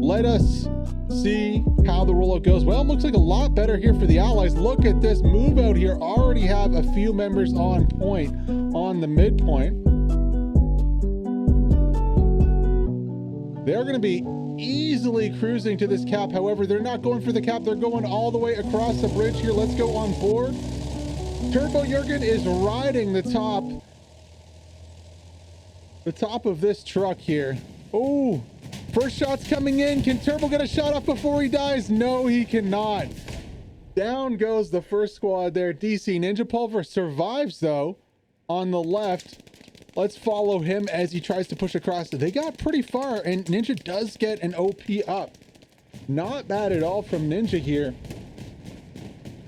let us see how the rollout goes. Well, it looks like a lot better here for the Allies. Look at this move out here. Already have a few members on point on the midpoint. They're going to be easily cruising to this cap. However, they're not going for the cap. They're going all the way across the bridge here. Let's go on board. Turbo Jurgen is riding the top of this truck here. Oh, first shot's coming in. Can Turbo get a shot off before he dies? No, he cannot. Down goes the first squad there. DC Ninja Pulver survives though on the left. Let's follow him as he tries to push across. They got pretty far, and Ninja does get an OP up. Not bad at all from Ninja here.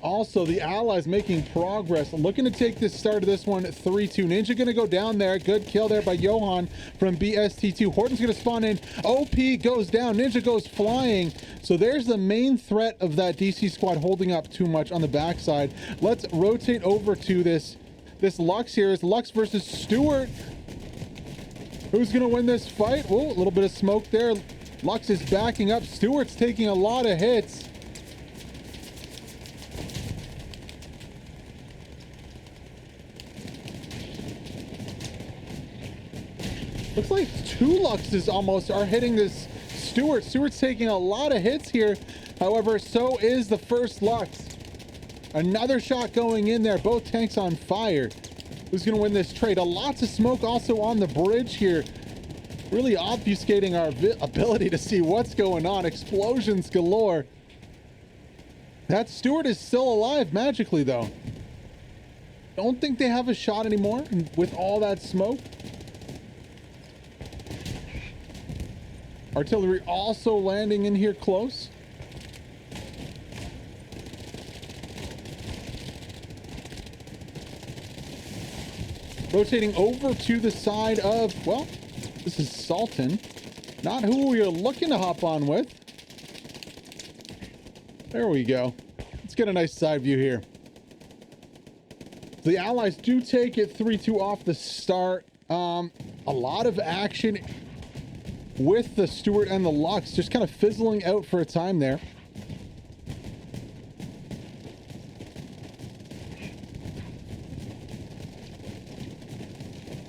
Also, the Allies making progress, looking to take this start of this one 3-2. Ninja gonna go down there. Good kill there by Johan from BST2. Horton's gonna spawn in. OP goes down. Ninja goes flying. So there's the main threat of that DC squad holding up too much on the backside. Let's rotate over to this Lux here. Is Lux versus Stewart. Who's gonna win this fight? Oh, a little bit of smoke there. Lux is backing up. Stewart's taking a lot of hits. Looks like two Luxes almost are hitting this Stewart. Stewart's taking a lot of hits here. However, so is the first Lux. Another shot going in there. Both tanks on fire. Who's going to win this trade? Lots of smoke also on the bridge here. Really obfuscating our ability to see what's going on. Explosions galore. That Stewart is still alive magically, though. Don't think they have a shot anymore with all that smoke. Artillery also landing in here close. Rotating over to the side of, well, this is Sultan. Not who we are looking to hop on with. There we go. Let's get a nice side view here. The Allies do take it 3-2 off the start. A lot of action with the Stewart and the Lux, just kind of fizzling out for a time there.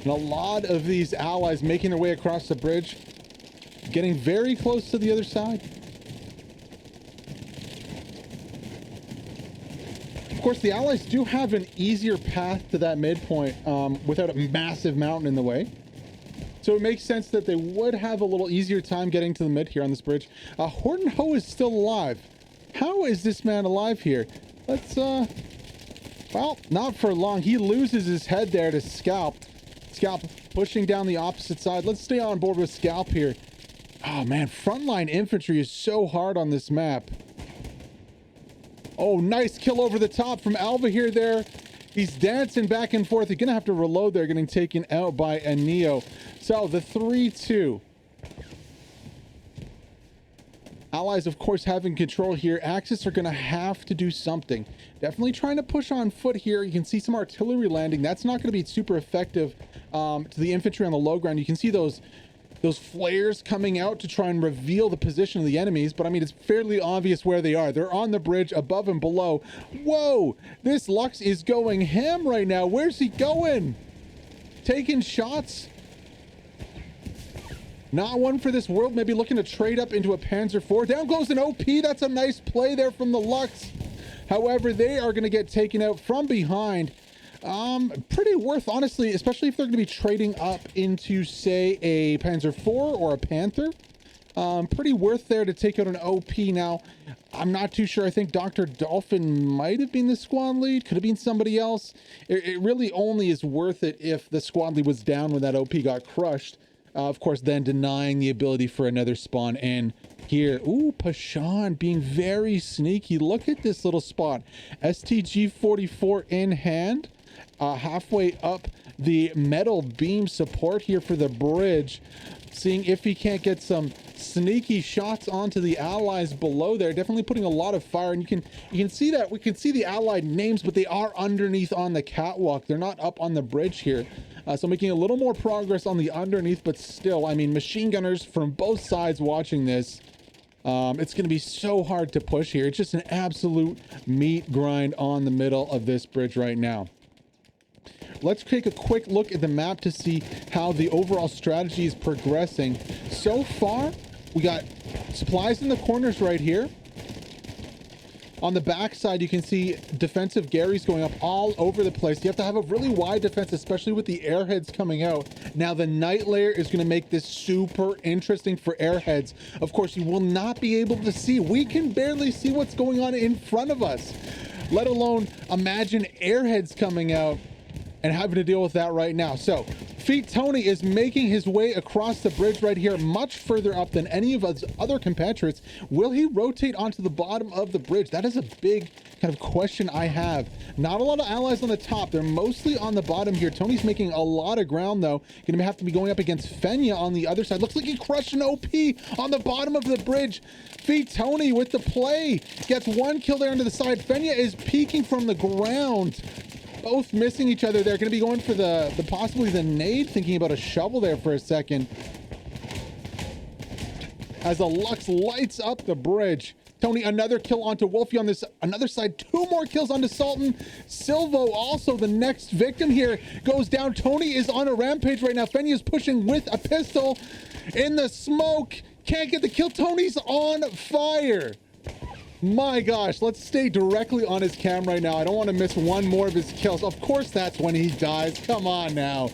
And a lot of these Allies making their way across the bridge, getting very close to the other side. Of course, the Allies do have an easier path to that midpoint without a massive mountain in the way. So it makes sense that they would have a little easier time getting to the mid here on this bridge. Horton Ho is still alive. How is this man alive here? Let's, well, not for long. He loses his head there to Scalp. Scalp pushing down the opposite side. Let's stay on board with Scalp here. Oh man, frontline infantry is so hard on this map. Oh, nice kill over the top from Alva here there. He's dancing back and forth. He's gonna have to reload there, getting taken out by a Neo. So the 3-2. Allies, of course, having control here. Axis are gonna have to do something. Definitely trying to push on foot here. You can see some artillery landing. That's not gonna be super effective to the infantry on the low ground. You can see those flares coming out to try and reveal the position of the enemies, but I mean, it's fairly obvious where they are. They're on the bridge above and below. Whoa, this Lux is going ham right now. Where's he going? Taking shots? Not one for this world. Maybe looking to trade up into a Panzer IV. Down goes an OP. That's a nice play there from the Lux. However, they are going to get taken out from behind. Pretty worth, honestly, especially if they're going to be trading up into, say, a Panzer IV or a Panther. Pretty worth there to take out an OP. Now, I'm not too sure. I think Dr. Dolphin might have been the squad lead. Could have been somebody else. It really only is worth it if the squad lead was down when that OP got crushed. Of course, then denying the ability for another spawn in here. Ooh, Pashan being very sneaky. Look at this little spot. STG-44 in hand. Halfway up the metal beam support here for the bridge. Seeing if he can't get some sneaky shots onto the Allies below there. Definitely putting a lot of fire. And you can see that. We can see the Allied names, but they are underneath on the catwalk. They're not up on the bridge here. So making a little more progress on the underneath, but still, I mean, machine gunners from both sides watching this. It's going to be so hard to push here. It's just an absolute meat grind on the middle of this bridge right now. Let's take a quick look at the map to see how the overall strategy is progressing. So far, we got supplies in the corners right here. On the backside, you can see defensive Garys going up all over the place. You have to have a really wide defense, especially with the airheads coming out. Now, the night layer is going to make this super interesting for airheads. Of course, you will not be able to see. We can barely see what's going on in front of us, let alone imagine airheads coming out and having to deal with that right now. So Feet Tony is making his way across the bridge right here, much further up than any of his other compatriots. Will he rotate onto the bottom of the bridge? That is a big kind of question I have. Not a lot of allies on the top. They're mostly on the bottom here. Tony's making a lot of ground, though. Going to have to be going up against Fenya on the other side. Looks like he crushed an OP on the bottom of the bridge. Feet Tony with the play. Gets one kill there onto the side. Fenya is peeking from the ground. Both missing each other. They're going to be going for the possibly the nade, thinking about a shovel there for a second. As the Lux lights up the bridge. Tony, another kill onto Wolfie on this another side. Two more kills onto Sultan. Silvo, also the next victim here, goes down. Tony is on a rampage right now. Fenya is pushing with a pistol in the smoke. Can't get the kill. Tony's on fire. My gosh, let's stay directly on his cam right now. I don't want to miss one more of his kills. Of course, that's when he dies. Come on now.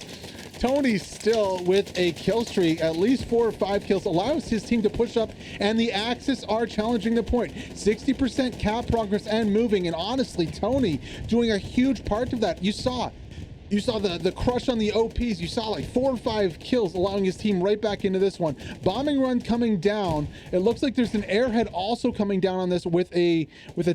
Tony's still with a kill streak, at least 4 or 5 kills, allows his team to push up, and the Axis are challenging the point. 60% cap progress and moving, and honestly, Tony doing a huge part of that. You saw the crush on the OPs. You saw like 4 or 5 kills, allowing his team right back into this one. Bombing run coming down. It looks like there's an airhead also coming down on this with a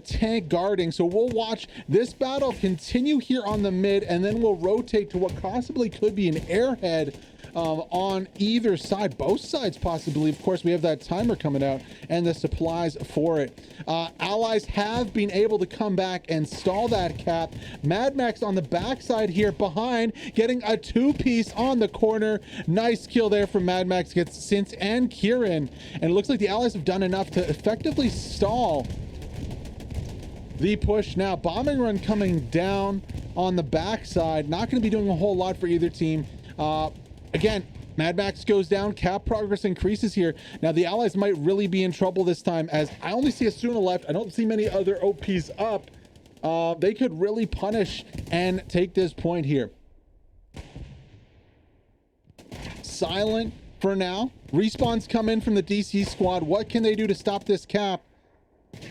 tank guarding. So we'll watch this battle continue here on the mid, and then we'll rotate to what possibly could be an airhead on either side, both sides possibly. Of course, we have that timer coming out and the supplies for it. Allies have been able to come back and stall that cap. Mad Max on the backside here behind, getting a 2-piece on the corner. Nice kill there from Mad Max, gets Sint and Kieran, and it looks like the Allies have done enough to effectively stall the push. Now bombing run coming down on the backside, not going to be doing a whole lot for either team. Again, Mad Max goes down, cap progress increases here. Now the Allies might really be in trouble this time, as I only see Asuna left. I don't see many other OPs up. They could really punish and take this point here. Silent for now. Respawns come in from the DC squad. What can they do to stop this cap?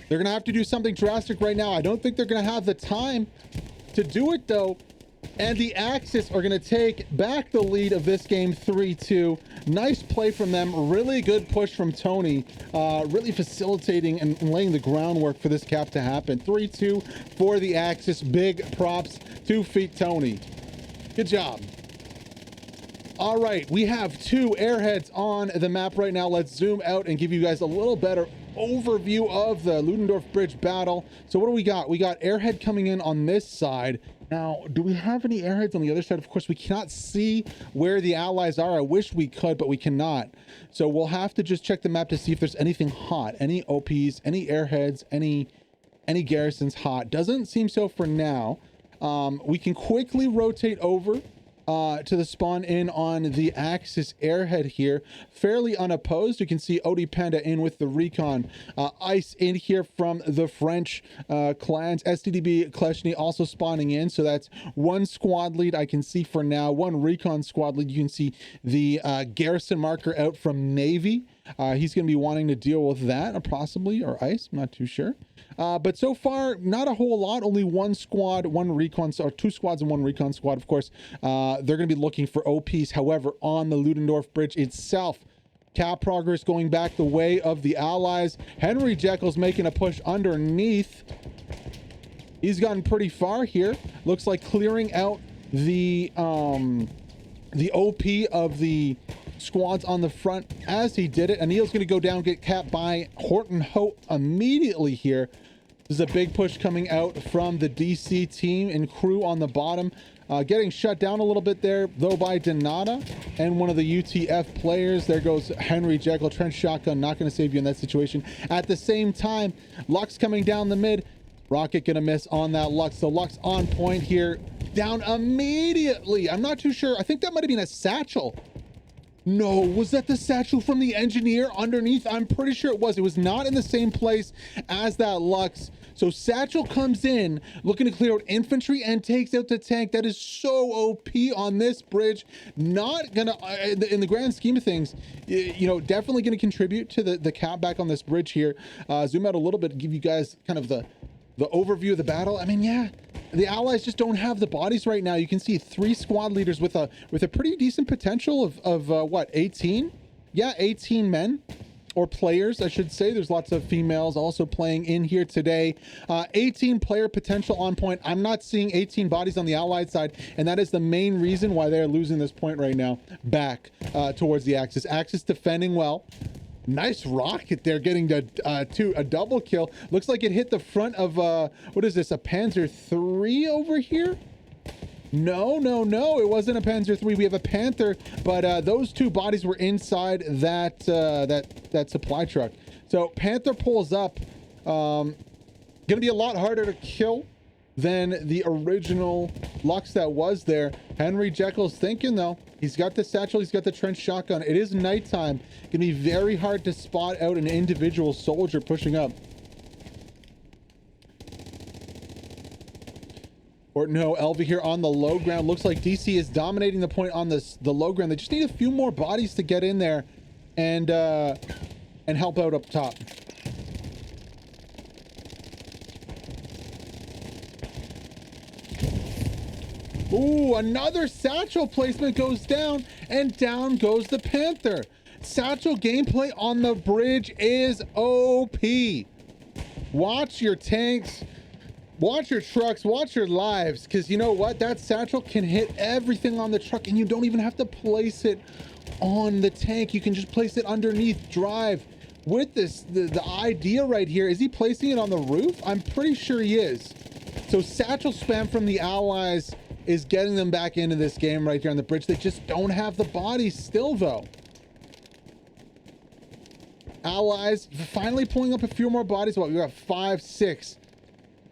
They're going to have to do something drastic right now. I don't think they're going to have the time to do it, though. And the Axis are going to take back the lead of this game 3-2. Nice play from them. Really good push from Tony. Really facilitating and laying the groundwork for this cap to happen. 3-2 for the Axis. Big props to Feet Tony. Good job. All right, we have 2 airheads on the map right now. Let's zoom out and give you guys a little better overview of the Ludendorff Bridge battle. So what do we got? We got airhead coming in on this side. Now, do we have any airheads on the other side? Of course, we cannot see where the allies are. I wish we could, but we cannot. So we'll have to just check the map to see if there's anything hot, any OPs, any airheads, any garrisons hot. Doesn't seem so for now. We can quickly rotate over to the spawn in on the Axis airhead here, fairly unopposed. You can see Odie Panda in with the Recon, Ice in here from the French clans, STDB Kleshny also spawning in. So that's 1 squad lead I can see for now, 1 Recon squad lead. You can see the garrison marker out from Navy. He's going to be wanting to deal with that, possibly, or Ice, I'm not too sure. But so far, not a whole lot. Only 1 squad, 1 recon, or 2 squads and 1 recon squad. Of course, they're going to be looking for OPs. However, on the Ludendorff Bridge itself, cap progress going back the way of the Allies. Henry Jekyll's making a push underneath. He's gotten pretty far here. Looks like clearing out the OP of the squads on the front as he did it. Anil's going to go down, get capped by Horton Ho immediately here. There's a big push coming out from the DC team and crew on the bottom. Getting shut down a little bit there, though, by Donata and one of the UTF players. There goes Henry Jekyll. Trench shotgun, not going to save you in that situation. At the same time, Lux coming down the mid. Rocket going to miss on that Lux. So Lux on point here. Down immediately. I'm not too sure. I think that might have been a Satchel. No, was that the Satchel from the engineer underneath? I'm pretty sure it was. It was not in the same place as that Lux. So Satchel comes in looking to clear out infantry and takes out the tank. That is so OP on this bridge. Not gonna, in the grand scheme of things, you know, definitely gonna contribute to the cap back on this bridge here. Zoom out a little bit, give you guys kind of the overview of the battle. I mean, yeah, the allies just don't have the bodies right now. You can see 3 squad leaders with a pretty decent potential of what, 18? Yeah, 18 men. Or players, I should say. There's lots of females also playing in here today. 18 player potential on point. I'm not seeing 18 bodies on the allied side, and that is the main reason why they're losing this point right now. Back towards the Axis. Axis defending well. Nice rocket there, getting to a double kill. Looks like it hit the front of what is this? A Panzer III over here? No, it wasn't a Panzer III. We have a Panther, but those 2 bodies were inside that supply truck. So Panther pulls up. Gonna be a lot harder to kill than the original Lux that was there. Henry Jekyll's thinking though. He's got the Satchel, he's got the trench shotgun. It is nighttime. Gonna be very hard to spot out an individual soldier pushing up. Or no, Elva here on the low ground. Looks like DC is dominating the point on the low ground. They just need a few more bodies to get in there and help out up top. Ooh, another Satchel placement goes down, and down goes the Panther. Satchel gameplay on the bridge is OP. Watch your tanks. Watch your trucks, watch your lives, because you know what? That Satchel can hit everything on the truck, and you don't even have to place it on the tank. You can just place it underneath drive. With this, the idea right here, is he placing it on the roof? I'm pretty sure he is. So Satchel spam from the allies is getting them back into this game right here on the bridge. They just don't have the bodies still, though. Allies finally pulling up a few more bodies. What, we got 5, 6,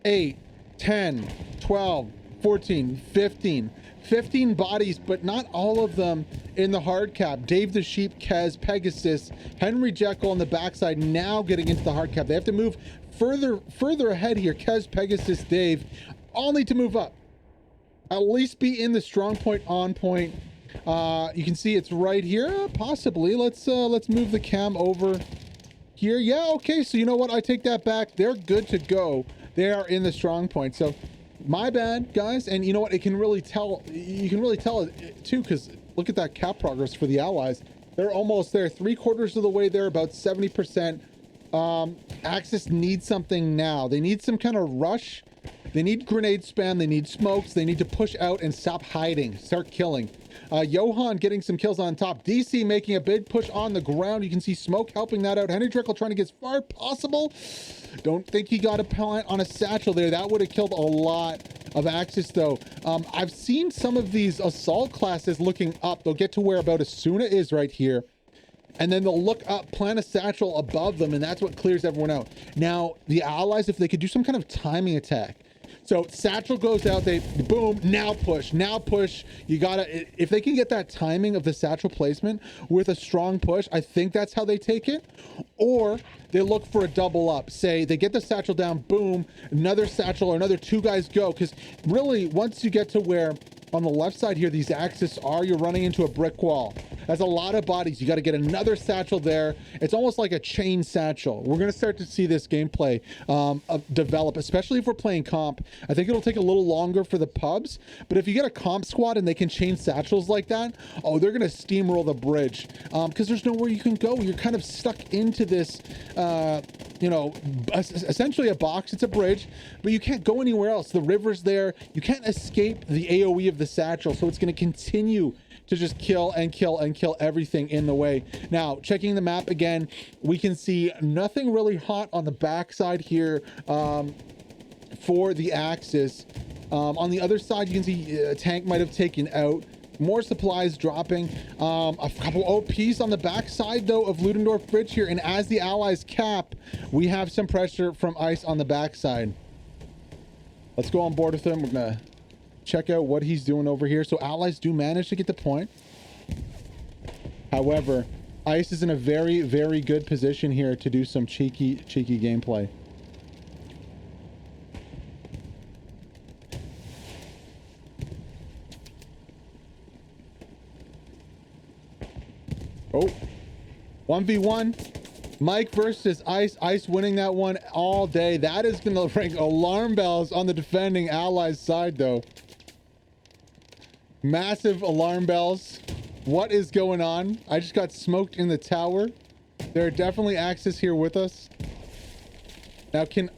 8, 10, 12, 14, 15 bodies, but not all of them in the hard cap. Dave the Sheep, Kez, Pegasus, Henry Jekyll on the backside now getting into the hard cap. They have to move further ahead here. Kez, Pegasus, Dave all need to move up. At least be in the strong point on point. You can see it's right here, possibly. Let's move the cam over here. Yeah, okay, so you know what? I take that back. They're good to go. They are in the strong point. So my bad, guys. And you know what? It can really tell. You can really tell it too, because look at that cap progress for the allies. They're almost there, 3/4 of the way there, about 70%. Axis needs something now. They need some kind of rush. They need grenade spam. They need smokes. They need to push out and stop hiding. Start killing. Johan getting some kills on top. DC making a big push on the ground. You can see smoke helping that out. Henry Jekyll trying to get as far as possible. Don't think he got a plant on a Satchel there. That would have killed a lot of Axis, though. I've seen some of these assault classes looking up. They'll get to where about Asuna is right here. And then they'll look up, plant a Satchel above them, and that's what clears everyone out. Now, the allies, if they could do some kind of timing attack. So Satchel goes out, they boom, now push. You gotta, if they can get that timing of the Satchel placement with a strong push, I think that's how they take it. Or they look for a double up. Say they get the Satchel down, boom, another Satchel or another 2 guys go. Because really, once you get to where on the left side here, these Axis are, you're running into a brick wall. That's a lot of bodies. You got to get another Satchel there. It's almost like a chain Satchel. We're going to start to see this gameplay develop, especially if we're playing comp. I think it'll take a little longer for the pubs, but if you get a comp squad and they can chain Satchels like that, oh, they're going to steamroll the bridge because there's nowhere you can go. You're kind of stuck into this, you know, essentially a box. It's a bridge, but you can't go anywhere else. The river's there. You can't escape the AoE of the Satchel, so it's going to continue to just kill and kill and kill everything in the way. Now, checking the map again, we can see nothing really hot on the backside here for the Axis. On the other side, you can see a tank might have taken out. More supplies dropping. A couple OPs on the backside, though, of Ludendorff Bridge here. And as the Allies cap, we have some pressure from ICE on the backside. Let's go on board with him. We're going to check out what he's doing over here. So Allies do manage to get the point. However, ICE is in a very, very good position here to do some cheeky gameplay. Oh, 1v1. Mike versus ICE. ICE winning that one all day. That is going to ring alarm bells on the defending Allies side, though. Massive alarm bells. What is going on? I just got smoked in the tower. There are definitely Axis here with us. Now, can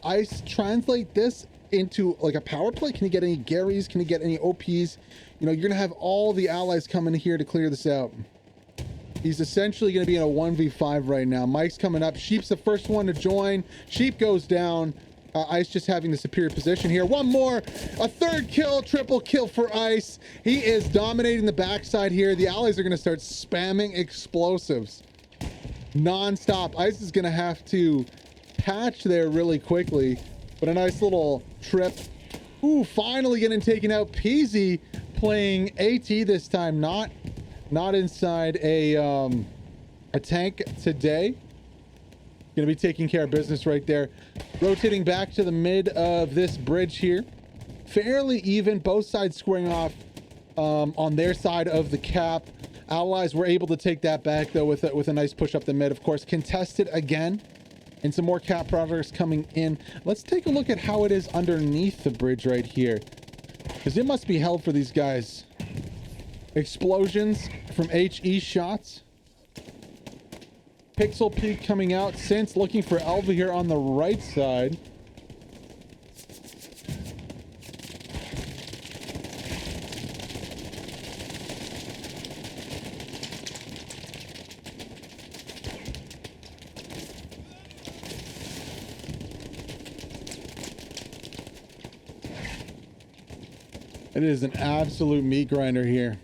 ICE translate this into like a power play? Can he get any Garys? Can he get any OPs? You know, you're going to have all the Allies coming here to clear this out. He's essentially going to be in a 1v5 right now. Mike's coming up. Sheep's the first one to join. Sheep goes down. ICE just having the superior position here. One more. A third kill. Triple kill for ICE. He is dominating the backside here. The Allies are going to start spamming explosives non-stop. ICE is going to have to patch there really quickly. But a nice little trip. Ooh, finally getting taken out. Peasy playing AT this time. Not inside a tank today. Gonna be taking care of business right there. Rotating back to the mid of this bridge here. Fairly even, both sides squaring off on their side of the cap. Allies were able to take that back though with a nice push up the mid. Of course, contested again. And some more cap progress coming in. Let's take a look at how it is underneath the bridge right here. Because it must be hell for these guys. Explosions from HE shots. Pixel Peak coming out. Since looking for Elva here on the right side. It is an absolute meat grinder here.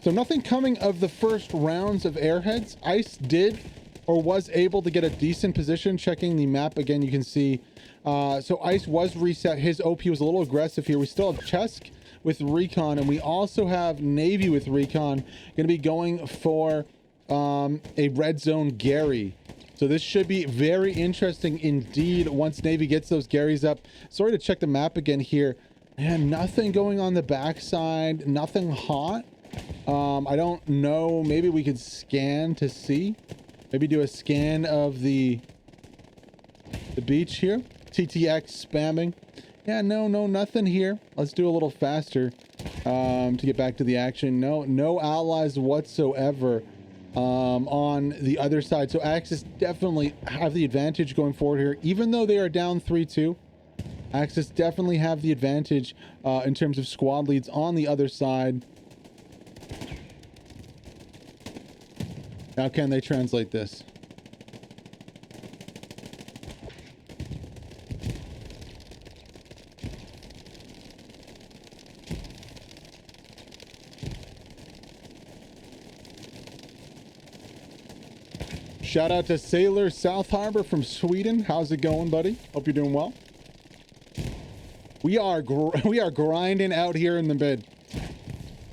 So nothing coming of the first rounds of airheads. ICE did or was able to get a decent position. Checking the map again, you can see. So ICE was reset. His OP was a little aggressive here. We still have Chesk with Recon, and we also have Navy with Recon. Going to be going for a red zone Gary. So this should be very interesting indeed once Navy gets those Garys up. Sorry to check the map again here. And nothing going on the backside. Nothing hot. I don't know. Maybe we could scan to see. Maybe do a scan of the beach here. TTX spamming. Yeah, no, nothing here. Let's do a little faster to get back to the action. No allies whatsoever on the other side. So Axis definitely have the advantage going forward here, even though they are down 3-2. Axis definitely have the advantage in terms of squad leads on the other side. How can they translate this? Shout out to Sailor South Harbor from Sweden. How's it going, buddy? Hope you're doing well. We are grinding out here in the mid.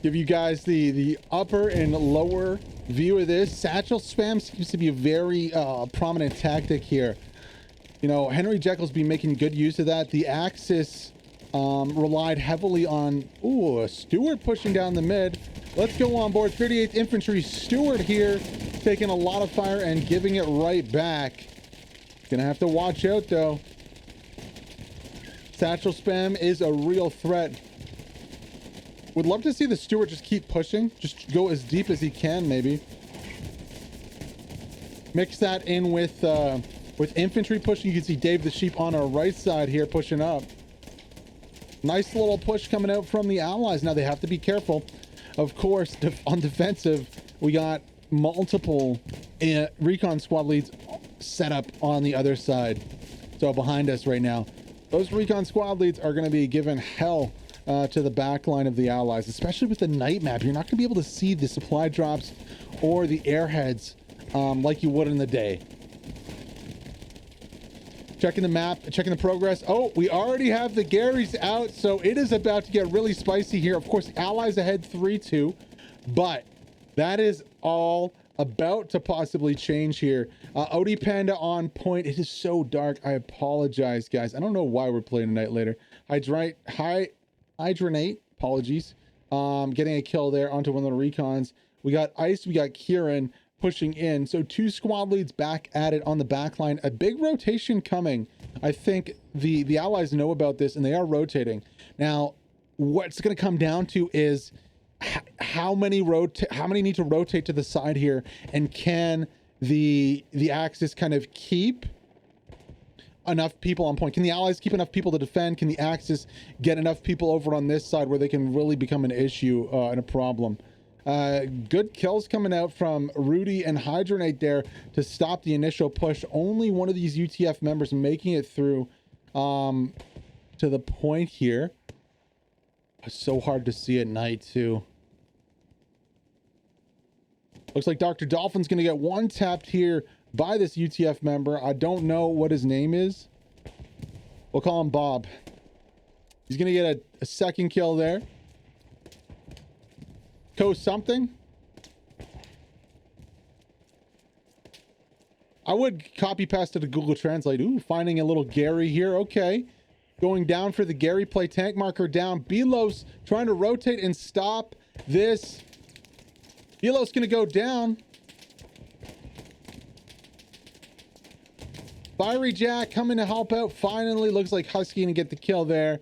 Give you guys the upper and lower view of this. Satchel spam seems to be a very prominent tactic here. You know, Henry Jekyll's been making good use of that. The Axis relied heavily on a Stewart pushing down the mid. Let's go on board. 38th Infantry Stewart here, taking a lot of fire and giving it right back. Gonna have to watch out though. Satchel spam is a real threat. Would love to see the Stewart just keep pushing. Just go as deep as he can, maybe. Mix that in with infantry pushing. You can see Dave the Sheep on our right side here pushing up. Nice little push coming out from the Allies. Now they have to be careful. Of course, on defensive, we got multiple Recon squad leads set up on the other side. So behind us right now. Those recon squad leads are going to be given hell to the back line of the allies, especially with the night map. You're not going to be able to see the supply drops or the airheads like you would in the day. Checking the map, checking the progress. Oh, we already have the Garys out, so it is about to get really spicy here. Of course, the allies ahead 3-2, but that is all about to possibly change here. Odie Panda on point. It is so dark. I apologize, guys. I don't know why we're playing tonight later. Hydranate, apologies. Getting a kill there onto one of the recons. We got Ice, we got Kieran pushing in. So 2 squad leads back at it on the back line. A big rotation coming. I think the allies know about this and they are rotating. Now, what's going to come down to is how many need to rotate to the side here, and can the Axis kind of keep enough people on point? Can the allies keep enough people to defend? Can the Axis get enough people over on this side where they can really become an issue and a problem? Good kills coming out from Rudy and Hydranate there to stop the initial push. Only one of these UTF members making it through to the point here. It's so hard to see at night too. Looks like Dr. Dolphin's going to get one tapped here by this UTF member. I don't know what his name is. We'll call him Bob. He's going to get a second kill there. Something. I would copy paste it to Google Translate. Ooh, finding a little Gary here. Okay. Going down for the Gary play. Tank marker down. Belos trying to rotate and stop this. Belos going to go down. Fiery Jack coming to help out. Finally, looks like Husky going to get the kill there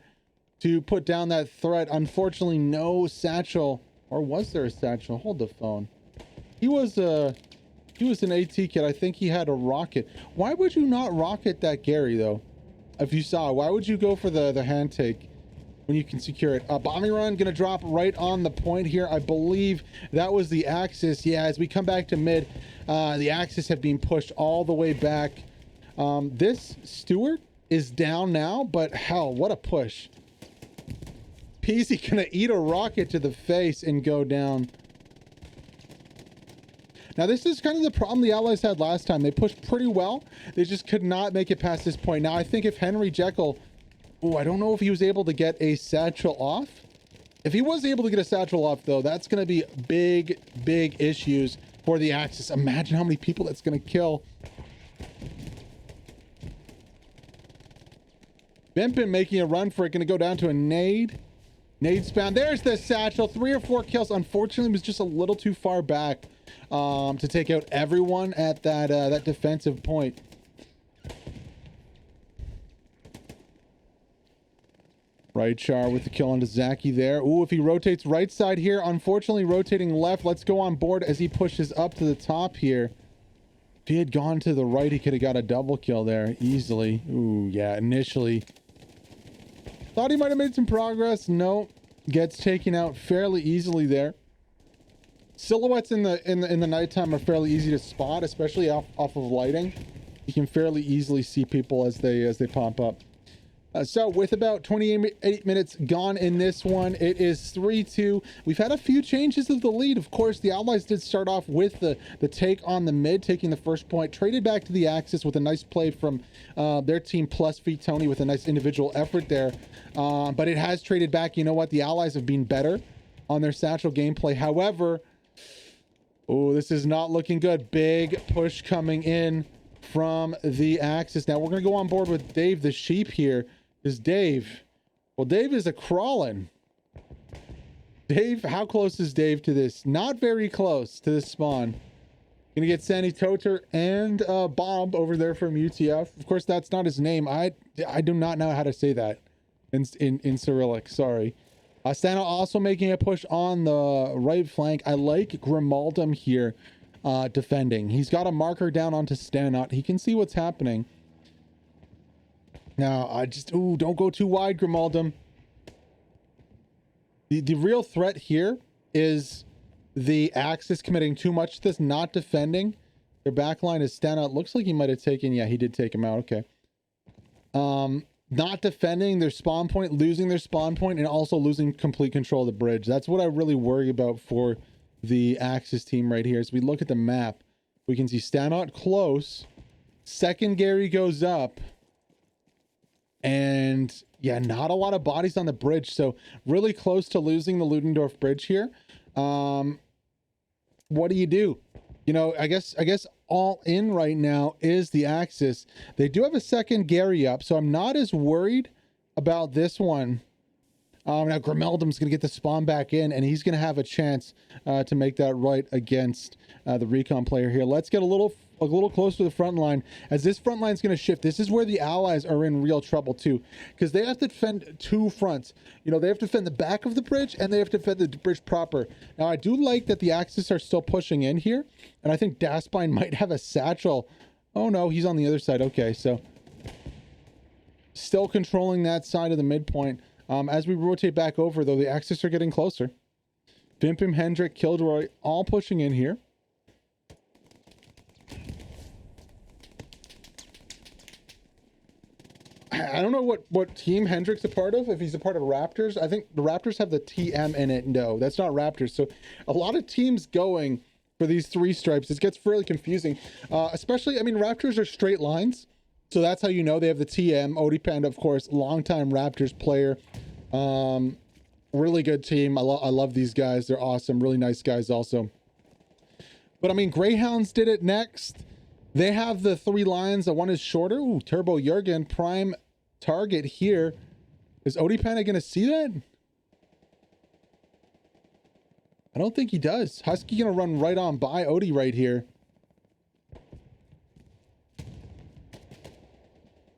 to put down that threat. Unfortunately, no Satchel. Or was there a Satchel? Hold the phone. He was an AT kid. I think he had a rocket. Why would you not rocket that Gary, though? If you saw, why would you go for the hand take when you can secure it? Bombing run gonna drop right on the point here. I believe that was the Axis. Yeah, as we come back to mid, the Axis have been pushed all the way back. This Stewart is down now, but hell, what a push. Peasy gonna eat a rocket to the face and go down. Now, this is kind of the problem the Allies had last time. They pushed pretty well. They just could not make it past this point. Now, I think if Henry Jekyll... Oh, I don't know if he was able to get a Satchel off. If he was able to get a Satchel off, though, that's going to be big, big issues for the Axis. Imagine how many people that's going to kill. Bimpin making a run for it. Going to go down to a nade. Nade spam. There's the Satchel. 3 or 4 kills. Unfortunately, was just a little too far back to take out everyone at that defensive point. Right Char with the kill onto Zaki there. Ooh, if he rotates right side here, unfortunately rotating left. Let's go on board as he pushes up to the top here. If he had gone to the right, he could have got a double kill there easily. Ooh, yeah, initially. Thought he might have made some progress. No, gets taken out fairly easily there. Silhouettes in the nighttime are fairly easy to spot, especially off of lighting. You can fairly easily see people as they pop up. So with about 28 minutes gone in this one, it is 3-2. We've had a few changes of the lead. Of course, the Allies did start off with the take on the mid, taking the first point, traded back to the Axis with a nice play from their team plus Feet Tony with a nice individual effort there. But it has traded back. You know what? The Allies have been better on their Satchel gameplay. However, oh, this is not looking good. Big push coming in from the Axis. Now we're going to go on board with Dave the Sheep here. Is Dave? Well, Dave is a crawling. Dave, how close is Dave to this? Not very close to this spawn. Gonna get Sandy Toter and Bob over there from UTF. Of course, that's not his name. I do not know how to say that in Cyrillic. Sorry. Stano also making a push on the right flank. I like Grimaldum here defending. He's got a marker down onto Stanot. He can see what's happening. Now, I just... Ooh, don't go too wide, Grimaldum. The real threat here is the Axis committing too much to this, not defending. Their backline is Stanot. Looks like he might have taken... Yeah, he did take him out. Okay. not defending their spawn point, losing their spawn point, and also losing complete control of the bridge. That's what I really worry about for the Axis team right here. As we look at the map, we can see Stanot close, second Gary goes up, and yeah, not a lot of bodies on the bridge, so really close to losing the Ludendorff bridge here. What do you do? You know, I guess all in right now is the Axis. They do have a second Gary up, so I'm not as worried about this one. Now Grimeldum's going to get the spawn back in, and he's going to have a chance to make that right against the Recon player here. Let's get a little closer to the front line, as this front line is going to shift. This is where the allies are in real trouble too, because they have to defend two fronts. You know, they have to defend the back of the bridge, and they have to defend the bridge proper. Now, I do like that the Axis are still pushing in here, and I think Daspine might have a satchel. Oh no, he's on the other side. Okay, so still controlling that side of the midpoint. As we rotate back over, though, the Axis are getting closer. Bimpim, Hendrik, Kildroy, all pushing in here. I don't know what team Hendrik's a part of, if he's a part of Raptors. I think the Raptors have the TM in it. No, that's not Raptors. So a lot of teams going for these three stripes. It gets fairly confusing. Especially, I mean, Raptors are straight lines. So that's how you know they have the TM. Odie Panda, of course, longtime Raptors player. Really good team. I love these guys. They're awesome. Really nice guys also. But I mean, Greyhounds did it next. They have the three lines. The one is shorter. Ooh, Turbo Jurgen, prime target here. Is Odie Panda going to see that? I don't think he does. Husky going to run right on by Odie right here.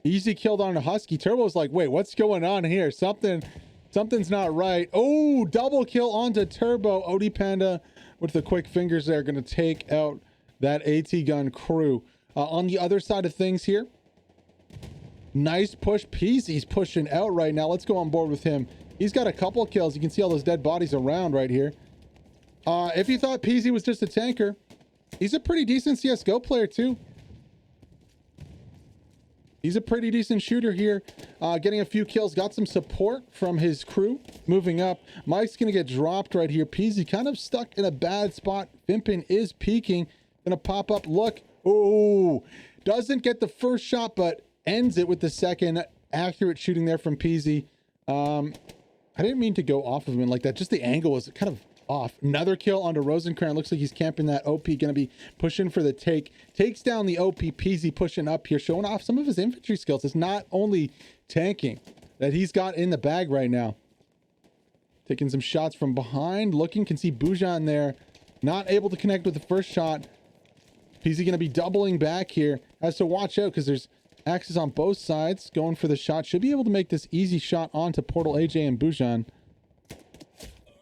Easy killed on a Husky. Turbo's like, wait, what's going on here? Something's not right. Oh, double kill onto Turbo. Odie Panda with the quick fingers there, going to take out that AT gun crew. On the other side of things here, nice push. Peasy's pushing out right now. Let's go on board with him. He's got a couple kills. You can see all those dead bodies around right here. If you thought Peasy was just a tanker, he's a pretty decent CSGO player too. He's a pretty decent shooter here, getting a few kills, got some support from his crew, moving up. Mike's going to get dropped right here. Peasy kind of stuck in a bad spot. Vimpin is peeking, going to pop up. Look, oh, doesn't get the first shot, but ends it with the second. Accurate shooting there from Peasy. I didn't mean to go off of him like that. Just the angle was kind of off. Another kill onto Rosencrantz. Looks like he's camping that OP. Gonna be pushing for the take. Takes down the OP. Peasy pushing up here, showing off some of his infantry skills. It's not only tanking that he's got in the bag right now. Taking some shots from behind. Looking, can see Bujan there. Not able to connect with the first shot. Peasy gonna be doubling back here. Has to watch out because there's Axis on both sides. Going for the shot. Should be able to make this easy shot onto Portal AJ and Bujan.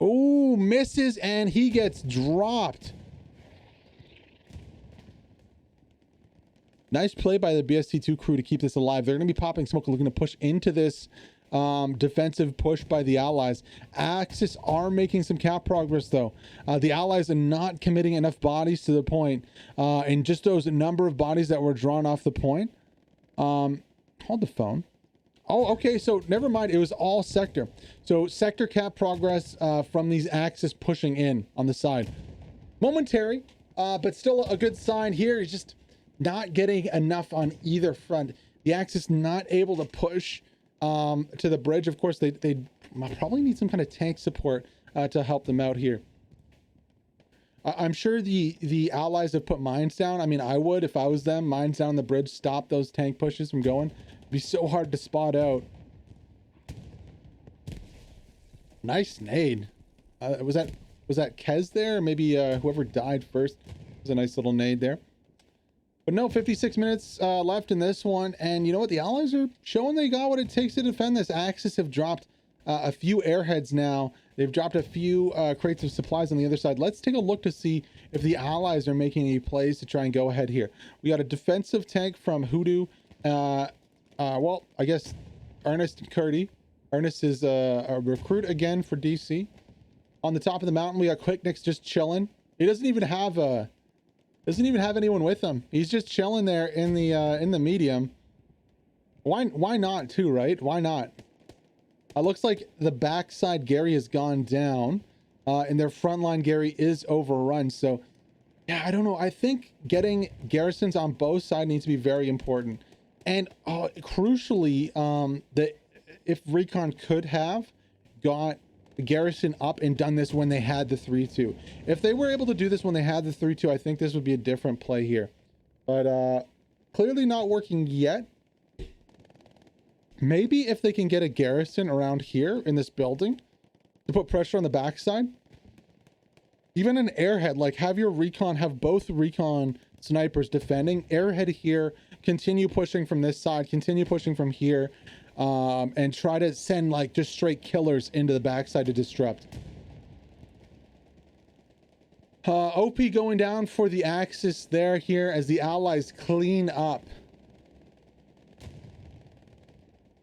Oh, misses, and he gets dropped. Nice play by the BST2 crew to keep this alive. They're going to be popping smoke, looking to push into this defensive push by the Allies. Axis are making some cap progress, though. The Allies are not committing enough bodies to the point. And just those number of bodies that were drawn off the point. Hold the phone. Oh, okay, so never mind. It was all sector. So sector cap progress from these Axis pushing in on the side. Momentary, but still a good sign here. He's just not getting enough on either front. The Axis not able to push to the bridge. Of course, they probably need some kind of tank support to help them out here. I'm sure the Allies have put mines down. I mean, I would if I was them. Mines down the bridge, stop those tank pushes from going. Be so hard to spot out. Nice nade. Was that Kez there? Or maybe whoever died first. It was a nice little nade there. But no, 56 minutes left in this one, and you know what? The Allies are showing they got what it takes to defend this. Axis have dropped a few airheads now. They've dropped a few crates of supplies on the other side. Let's take a look to see if the Allies are making any plays to try and go ahead here. We got a defensive tank from Hoodoo. Well, I guess Ernest and Curdy. Ernest is a recruit again for DC. On the top of the mountain, we got Quicknick's just chilling. He doesn't even have anyone with him. He's just chilling there in the medium. Why not too, right? Why not? Looks like the backside Gary has gone down, and their frontline Gary is overrun. So, yeah, I don't know. I think getting garrisons on both sides needs to be very important. And crucially, if Recon could have got the garrison up and done this when they had the 3-2. If they were able to do this when they had the 3-2, I think this would be a different play here. But clearly not working yet. Maybe if they can get a garrison around here in this building to put pressure on the backside. Even an airhead, like have your Recon, have both Recon snipers defending. Airhead here, continue pushing from this side, continue pushing from here. And try to send like just straight killers into the backside to disrupt. OP going down for the Axis there here as the allies clean up.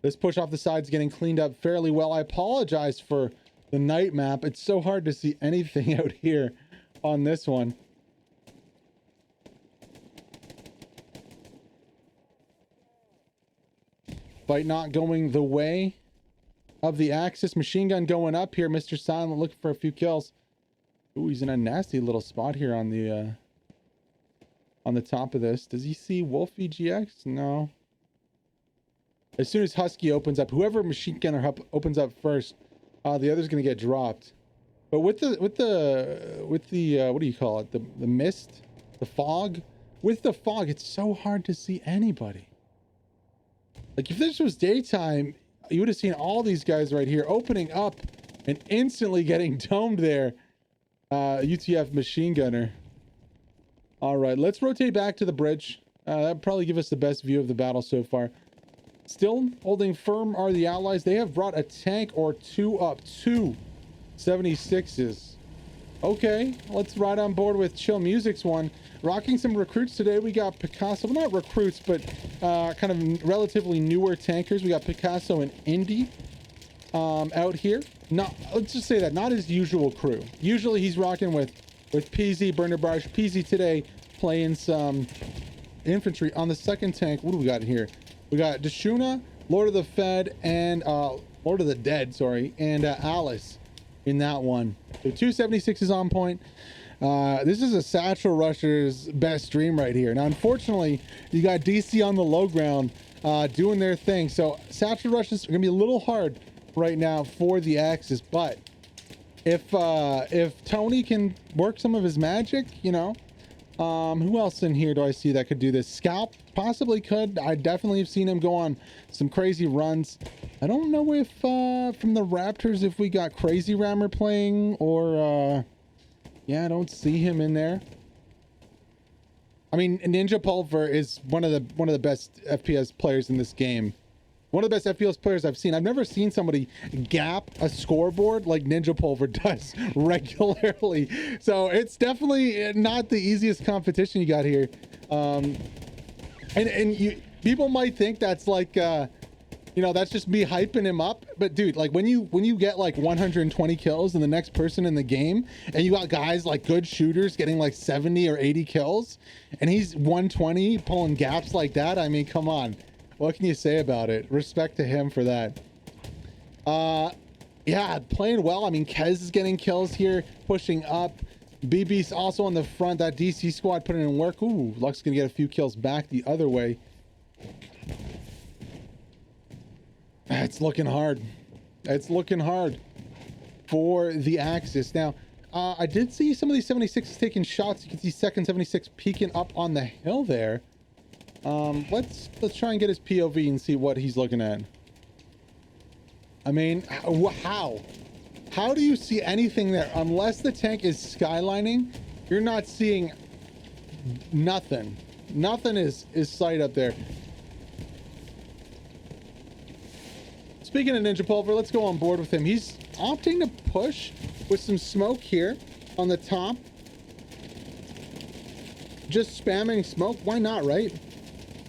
This push off the side's getting cleaned up fairly well. I apologize for the night map. It's so hard to see anything out here on this one. Fight not going the way of the Axis. Machine gun going up here. Mr. Silent looking for a few kills. Ooh, he's in a nasty little spot here on the top of this. Does he see Wolfie GX? No. As soon as Husky opens up, whoever machine gunner opens up first, the other's gonna get dropped. But with the what do you call it? The mist, the fog. With the fog, it's so hard to see anybody. Like if this was daytime, you would have seen all these guys right here opening up and instantly getting domed there. UTF machine gunner. All right, let's rotate back to the bridge. That'd probably give us the best view of the battle so far. Still holding firm are the allies. They have brought a tank or two up. 2 76s. Okay, let's ride on board with Chill Music's one. Rocking some recruits today. We got Picasso, well, not recruits, but kind of relatively newer tankers. We got Picasso and Indy out here. Not, let's just say that, not his usual crew. Usually he's rocking with PZ, Burner Barge. PZ today playing some infantry on the second tank. What do we got here? We got Deshuna, Lord of the Fed, and Lord of the Dead, sorry, and Alice in that one. So 2 76s on point. This is a Satchel Rusher's best stream right here. Now, unfortunately, you got DC on the low ground doing their thing. So Satchel Rushes are gonna be a little hard right now for the Axis. But if Tony can work some of his magic, you know, who else in here do I see that could do this? Scalp possibly could. I definitely have seen him go on some crazy runs. I don't know if from the Raptors if we got Crazy Rammer playing or yeah, I don't see him in there. I mean, Ninja Pulver is one of the best FPS players in this game. One of the best FPS players I've seen. I've never seen somebody gap a scoreboard like Ninja Pulver does regularly. So it's definitely not the easiest competition you got here. And people might think that's like you know, that's just me hyping him up. But dude, like when you get like 120 kills and the next person in the game, and you got guys like good shooters getting like 70 or 80 kills, and he's 120 pulling gaps like that, I mean, come on. What can you say about it? Respect to him for that. Yeah, playing well. I mean, Kez is getting kills here, pushing up. BB's also on the front. That DC squad putting in work. Ooh, Luck's gonna get a few kills back the other way. It's looking hard. It's looking hard for the Axis. Now, I did see some of these 76s taking shots. You can see second 76 peeking up on the hill there. Let's try and get his POV and see what he's looking at. I mean, how do you see anything there? Unless the tank is skylining, you're not seeing nothing. Nothing is sight up there. Speaking of Ninja Pulver, let's go on board with him. He's opting to push with some smoke here on the top. Just spamming smoke. Why not, right?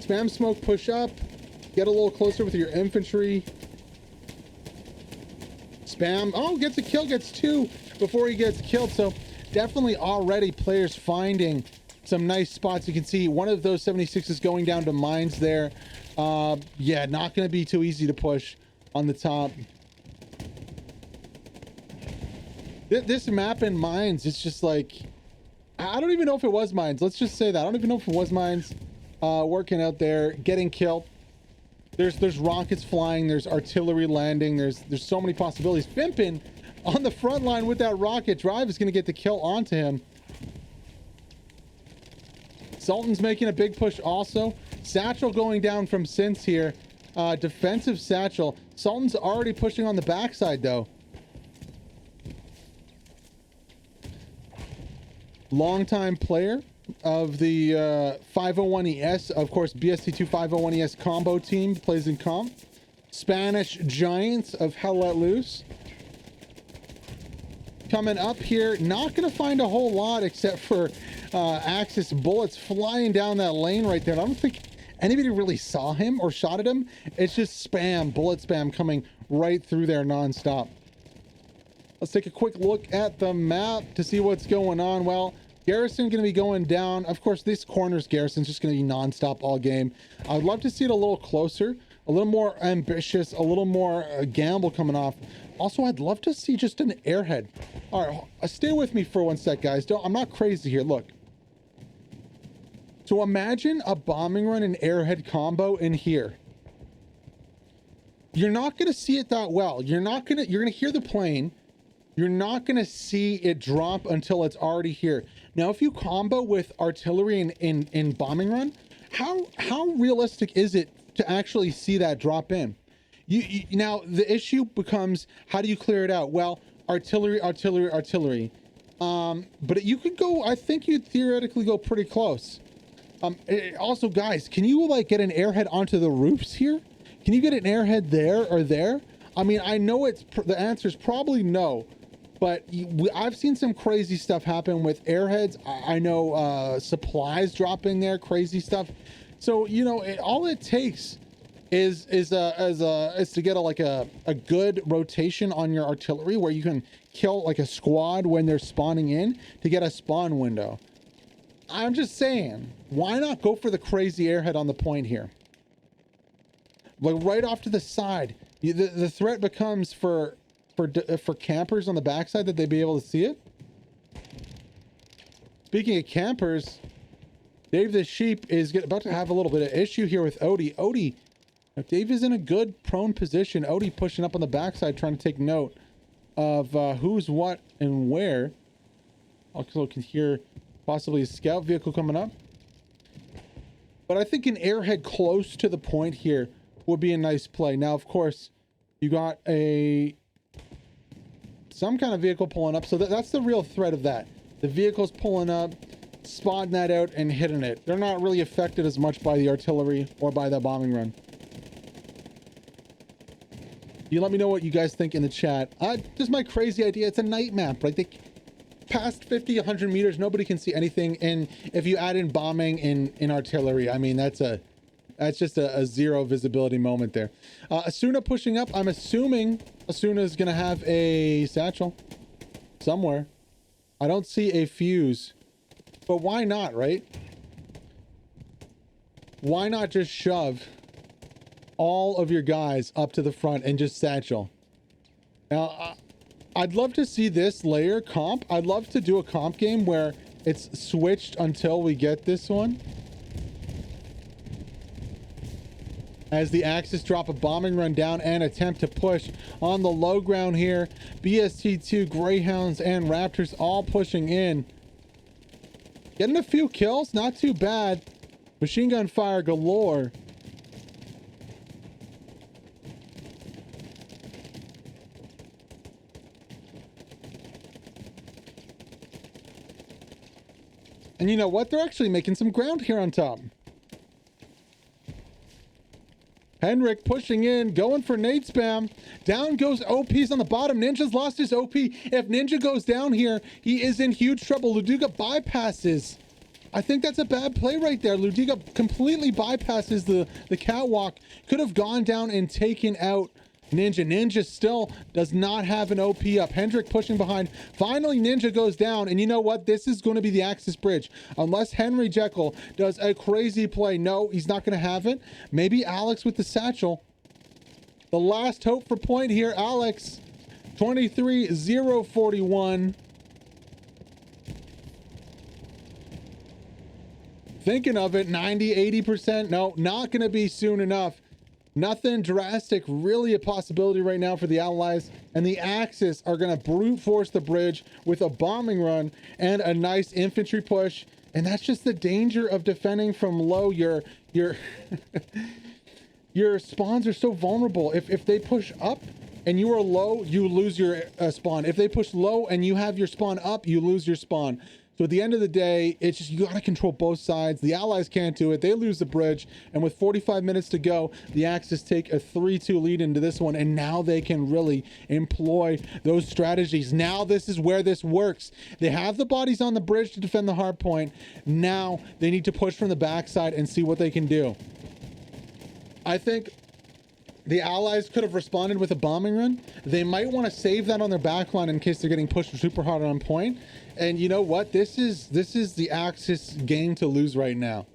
Spam smoke, push up, get a little closer with your infantry. Spam. Oh, gets a kill, gets 2 before he gets killed. So definitely already players finding some nice spots. You can see one of those 76s going down to mines there. Yeah, not going to be too easy to push on the top. This map in mines, it's just like, I don't even know if it was mines. Let's just say that. I don't even know if it was mines working out there, getting killed. There's rockets flying. There's artillery landing. There's so many possibilities. Fimpin on the front line with that rocket drive is going to get the kill onto him. Sultan's making a big push also. Satchel going down from Synths here. Defensive Satchel. Sultan's already pushing on the backside though. Longtime player of the 501ES, of course, BST2 501ES combo team, plays in comp. Spanish Giants of Hell Let Loose. Coming up here, not going to find a whole lot except for Axis bullets flying down that lane right there. I don't think anybody really saw him or shot at him. It's just spam, bullet spam coming right through there nonstop. Let's take a quick look at the map to see what's going on. Well, Garrison going to be going down. Of course, this corner's Garrison's just going to be nonstop all game. I'd love to see it a little closer, a little more ambitious, a little more gamble coming off. Also, I'd love to see just an airhead. All right, stay with me for one sec, guys. I'm not crazy here. Look. So imagine a bombing run and airhead combo in here. You're not going to see it that well. You're going to hear the plane. You're not going to see it drop until it's already here. Now, if you combo with artillery in bombing run, how realistic is it to actually see that drop in? Now, the issue becomes, how do you clear it out? Well, artillery. But you could go, I think you'd theoretically go pretty close. Also, guys, can you like get an airhead onto the roofs here? Can you get an airhead there or there? I mean, I know the answer is probably no. But I've seen some crazy stuff happen with airheads. I know supplies dropping there, crazy stuff. So, you know, all it takes is to get a good rotation on your artillery where you can kill like a squad when they're spawning in to get a spawn window. I'm just saying, why not go for the crazy airhead on the point here? Like right off to the side. The threat becomes for campers on the backside that they'd be able to see it. Speaking of campers, Dave the Sheep is about to have a little bit of issue here with Odie. Dave is in a good prone position. Odie pushing up on the backside trying to take note of who's what and where. Also can hear possibly a scout vehicle coming up. But I think an airhead close to the point here would be a nice play. Now, of course, you got some kind of vehicle pulling up. So that's the real threat of that. The vehicle's pulling up, spotting that out and hitting it. They're not really affected as much by the artillery or by the bombing run. You let me know what you guys think in the chat. Just my crazy idea. It's a night map. Like past 50, 100 meters, nobody can see anything. And if you add in bombing in artillery, I mean, that's just a zero visibility moment there. Asuna pushing up. I'm assuming Asuna is going to have a satchel somewhere. I don't see a fuse, but why not, right? Why not just shove all of your guys up to the front and just satchel? Now, I'd love to see this layer comp. I'd love to do a comp game where it's switched until we get this one. As the Axis drop a bombing run down and attempt to push on the low ground here. BST2, Greyhounds, and Raptors all pushing in. Getting a few kills, not too bad. Machine gun fire galore. And you know what? They're actually making some ground here on top. Henrik pushing in, going for nade spam. Down goes OP's on the bottom. Ninja's lost his OP. If Ninja goes down here, he is in huge trouble. Ludiga bypasses. I think that's a bad play right there. Ludiga completely bypasses the catwalk. Could have gone down and taken out Ninja still does not have an OP up. Hendrik pushing behind. Finally, Ninja goes down. And you know what? This is going to be the Axis bridge. Unless Henry Jekyll does a crazy play. No, he's not going to have it. Maybe Alex with the satchel. The last hope for point here. Alex, 23-0-41. Thinking of it, 90-80%. No, not going to be soon enough. Nothing drastic, really a possibility right now for the Allies, and the Axis are going to brute force the bridge with a bombing run and a nice infantry push. And that's just the danger of defending from low. Your your spawns are so vulnerable. If they push up and you are low, you lose your spawn. If they push low and you have your spawn up, you lose your spawn. So at the end of the day, it's just, you got to control both sides. The Allies can't do it. They lose the bridge. And with 45 minutes to go, the Axis take a 3-2 lead into this one. And now they can really employ those strategies. Now this is where this works. They have the bodies on the bridge to defend the hard point. Now they need to push from the backside and see what they can do. I think the Allies could have responded with a bombing run. They might want to save that on their backline in case they're getting pushed super hard on point. And you know what? This is the Axis game to lose right now.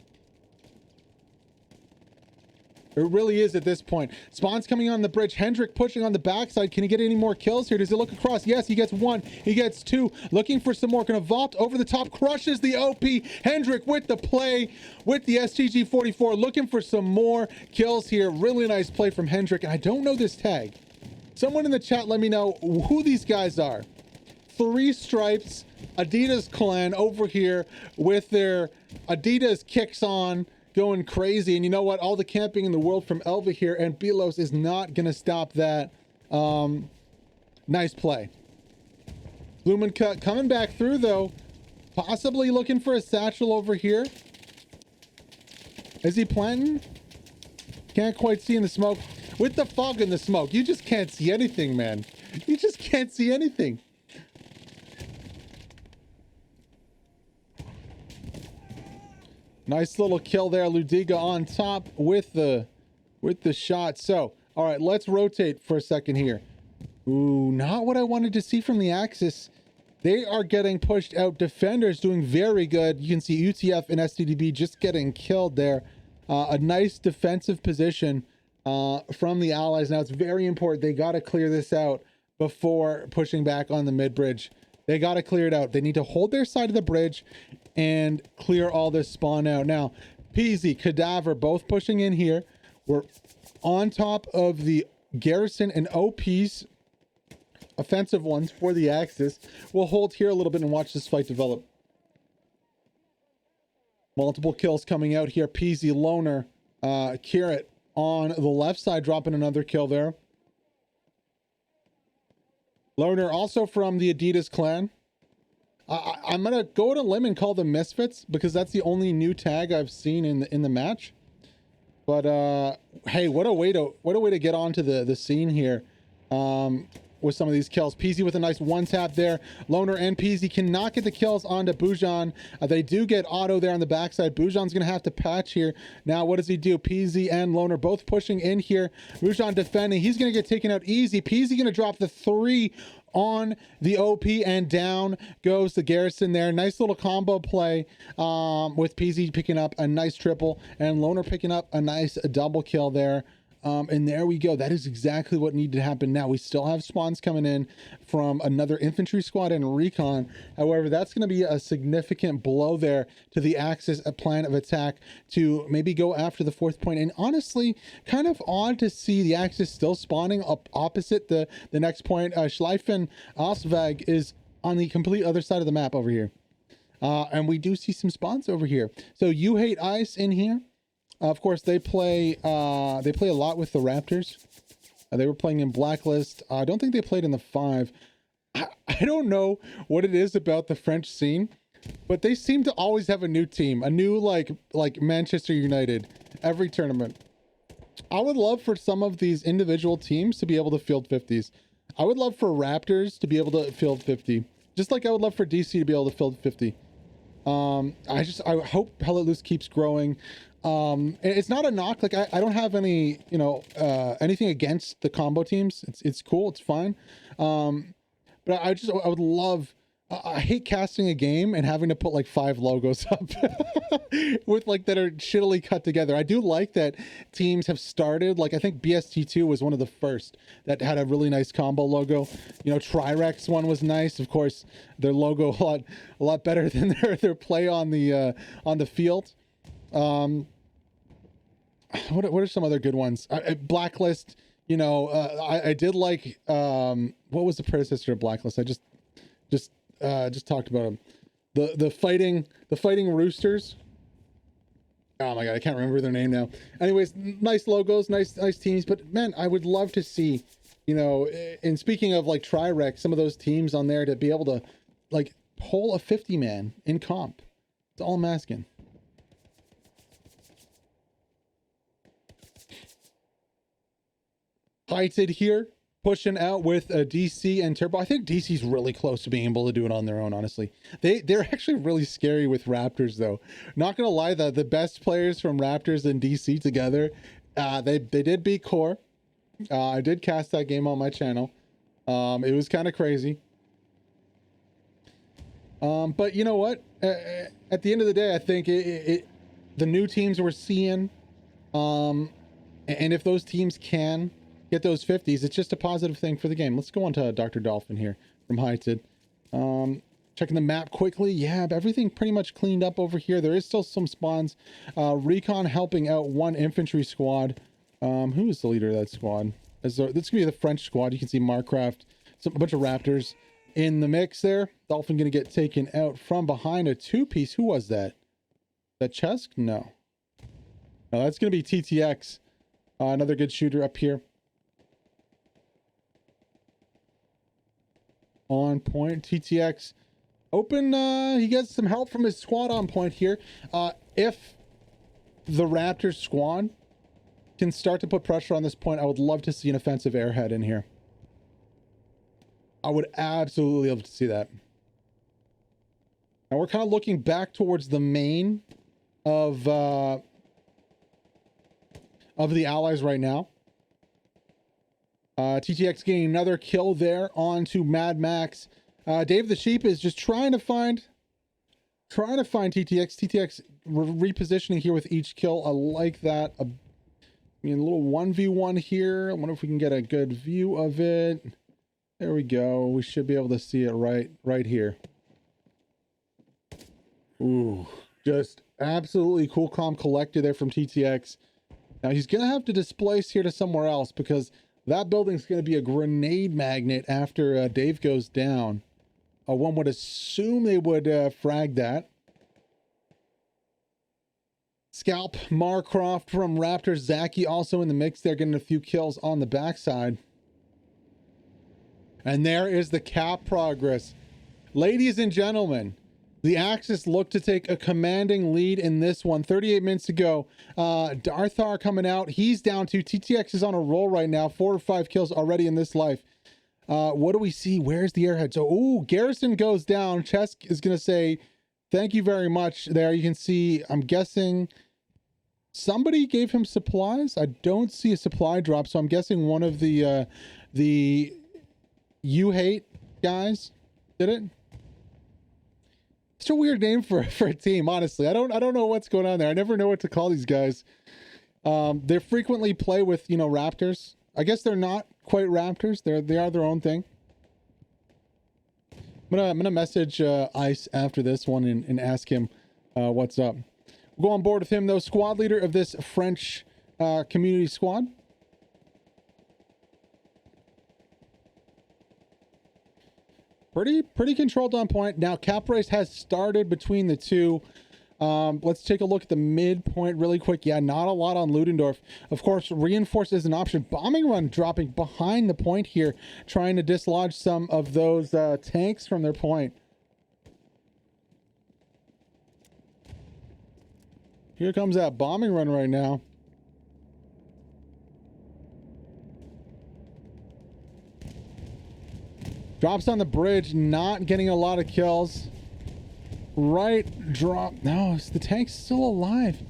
It really is at this point. Spawn's coming on the bridge. Hendrik pushing on the backside. Can he get any more kills here? Does he look across? Yes, he gets one. He gets two. Looking for some more. Gonna vault over the top. Crushes the OP. Hendrik with the play with the STG-44. Looking for some more kills here. Really nice play from Hendrik. And I don't know this tag. Someone in the chat let me know who these guys are. 3 Stripes, Adidas clan over here with their Adidas kicks on, going crazy. And you know what? All the camping in the world from Elva here, and Belos is not going to stop that. Nice play. Lumen cut coming back through though, possibly looking for a satchel over here. Is he planting? Can't quite see in the smoke. With the fog in the smoke, you just can't see anything, man. You just can't see anything. Nice little kill there. Ludiga on top with the shot. So, all right, let's rotate for a second here. Ooh, not what I wanted to see from the Axis. They are getting pushed out. Defenders doing very good. You can see UTF and STDB just getting killed there. A nice defensive position from the Allies. Now, it's very important. They got to clear this out before pushing back on the mid-bridge. They got to clear it out. They need to hold their side of the bridge and clear all this spawn out. Now, Peasy, Cadaver, both pushing in here. We're on top of the Garrison and OP's offensive ones for the Axis. We'll hold here a little bit and watch this fight develop. Multiple kills coming out here. Peasy, Loner, Carrot on the left side, dropping another kill there. Loner also from the Adidas clan. I'm gonna go to limb and call them Misfits because that's the only new tag I've seen in the match. But hey, what a way to get onto the scene here with some of these kills. Peasy with a nice one tap there. Loner and Peasy cannot get the kills onto Bujan. They do get auto there on the backside. Bujan's gonna have to patch here. Now what does he do? Peasy and Loner both pushing in here. Bujan defending. He's gonna get taken out easy. Peasy gonna drop the 3 on the OP, and down goes the Garrison there. Nice little combo play with Peasy picking up a nice triple and Loner picking up a nice double kill there. And there we go. That is exactly what needed to happen. Now we still have spawns coming in from another infantry squad and Recon. However, that's going to be a significant blow there to the Axis, a plan of attack to maybe go after the 4th point. And honestly, kind of odd to see the Axis still spawning up opposite the next point. Schleifen Oswag is on the complete other side of the map over here. And we do see some spawns over here. So You Hate Ice in here. Of course, they play a lot with the Raptors. They were playing in Blacklist. I don't think they played in the 5. I don't know what it is about the French scene, but they seem to always have a new team, a new like Manchester United every tournament. I would love for some of these individual teams to be able to field 50s. I would love for Raptors to be able to field 50, just like I would love for DC to be able to field 50. I hope Hell Let Loose keeps growing. It's not a knock. Like I don't have any, you know, anything against the combo teams. It's cool. It's fine. But I would love, I hate casting a game and having to put like 5 logos up with like that are shittily cut together. I do like that teams have started, like I think BST2 was one of the first that had a really nice combo logo. You know, Trirex one was nice. Of course, their logo a lot better than their play on the field. What are some other good ones? Blacklist, you know, I did like, what was the predecessor of Blacklist? I just talked about them. The fighting Roosters. Oh my god, I can't remember their name now. Anyways, nice logos, nice teams. But man, I would love to see, you know, and speaking of like Tri-Rec, some of those teams on there to be able to like pull a 50-man in comp. That's all I'm asking. Heighted here, pushing out with a DC and Turbo. I think DC's really close to being able to do it on their own, honestly. They're actually really scary with Raptors, though. Not gonna lie, the best players from Raptors and DC together, they did beat Core. I did cast that game on my channel. It was kind of crazy. But you know what? At the end of the day, I think the new teams we're seeing, and if those teams can get those 50s, it's just a positive thing for the game. Let's go on to Dr. Dolphin here from Heighted. Checking the map quickly. Yeah, everything pretty much cleaned up over here. There is still some spawns. Recon helping out one infantry squad. Who is the leader of that squad? This is gonna be the French squad. You can see Marcraft, a bunch of Raptors in the mix there. Dolphin gonna get taken out from behind a 2-piece. Who was that? That Chesk? No, that's gonna be TTX. Another good shooter up here. On point. TTX open. He gets some help from his squad on point here. If the Raptors squad can start to put pressure on this point, I would love to see an offensive airhead in here. I would absolutely love to see that. Now we're kind of looking back towards the main of the allies right now. TTX getting another kill there onto Mad Max. Dave the Sheep is just trying to find TTX. TTX repositioning here with each kill. I like that. A little 1v1 here. I wonder if we can get a good view of it. There we go. We should be able to see it right here. Ooh, just absolutely cool, calm collector there from TTX. Now he's gonna have to displace here to somewhere else because that building's going to be a grenade magnet after Dave goes down. One would assume they would frag that. Scalp Marcroft from Raptors. Zaki also in the mix there, getting a few kills on the backside. And there is the cap progress. Ladies and gentlemen, the Axis look to take a commanding lead in this one. 38 minutes to go. Darthar coming out. He's down to. TTX is on a roll right now. 4 or 5 kills already in this life. What do we see? Where's the airhead? So, ooh, Garrison goes down. Chesk is going to say, thank you very much there. You can see, I'm guessing somebody gave him supplies. I don't see a supply drop, so I'm guessing one of the You Hate guys did it. It's a weird name for a team, honestly. I don't know what's going on there. I never know what to call these guys. They frequently play with, you know, Raptors. I guess they're not quite Raptors. They are their own thing. I'm gonna message Ice after this one and ask him what's up. We'll go on board with him though. Squad leader of this French community squad. Pretty controlled on point. Now cap race has started between the two. Let's take a look at the midpoint really quick. Yeah, not a lot on Ludendorff. Of course, reinforce is an option. Bombing run dropping behind the point here, trying to dislodge some of those tanks from their point. Here comes that bombing run right now. Drops on the bridge, not getting a lot of kills. Right drop. No, the tank's still alive.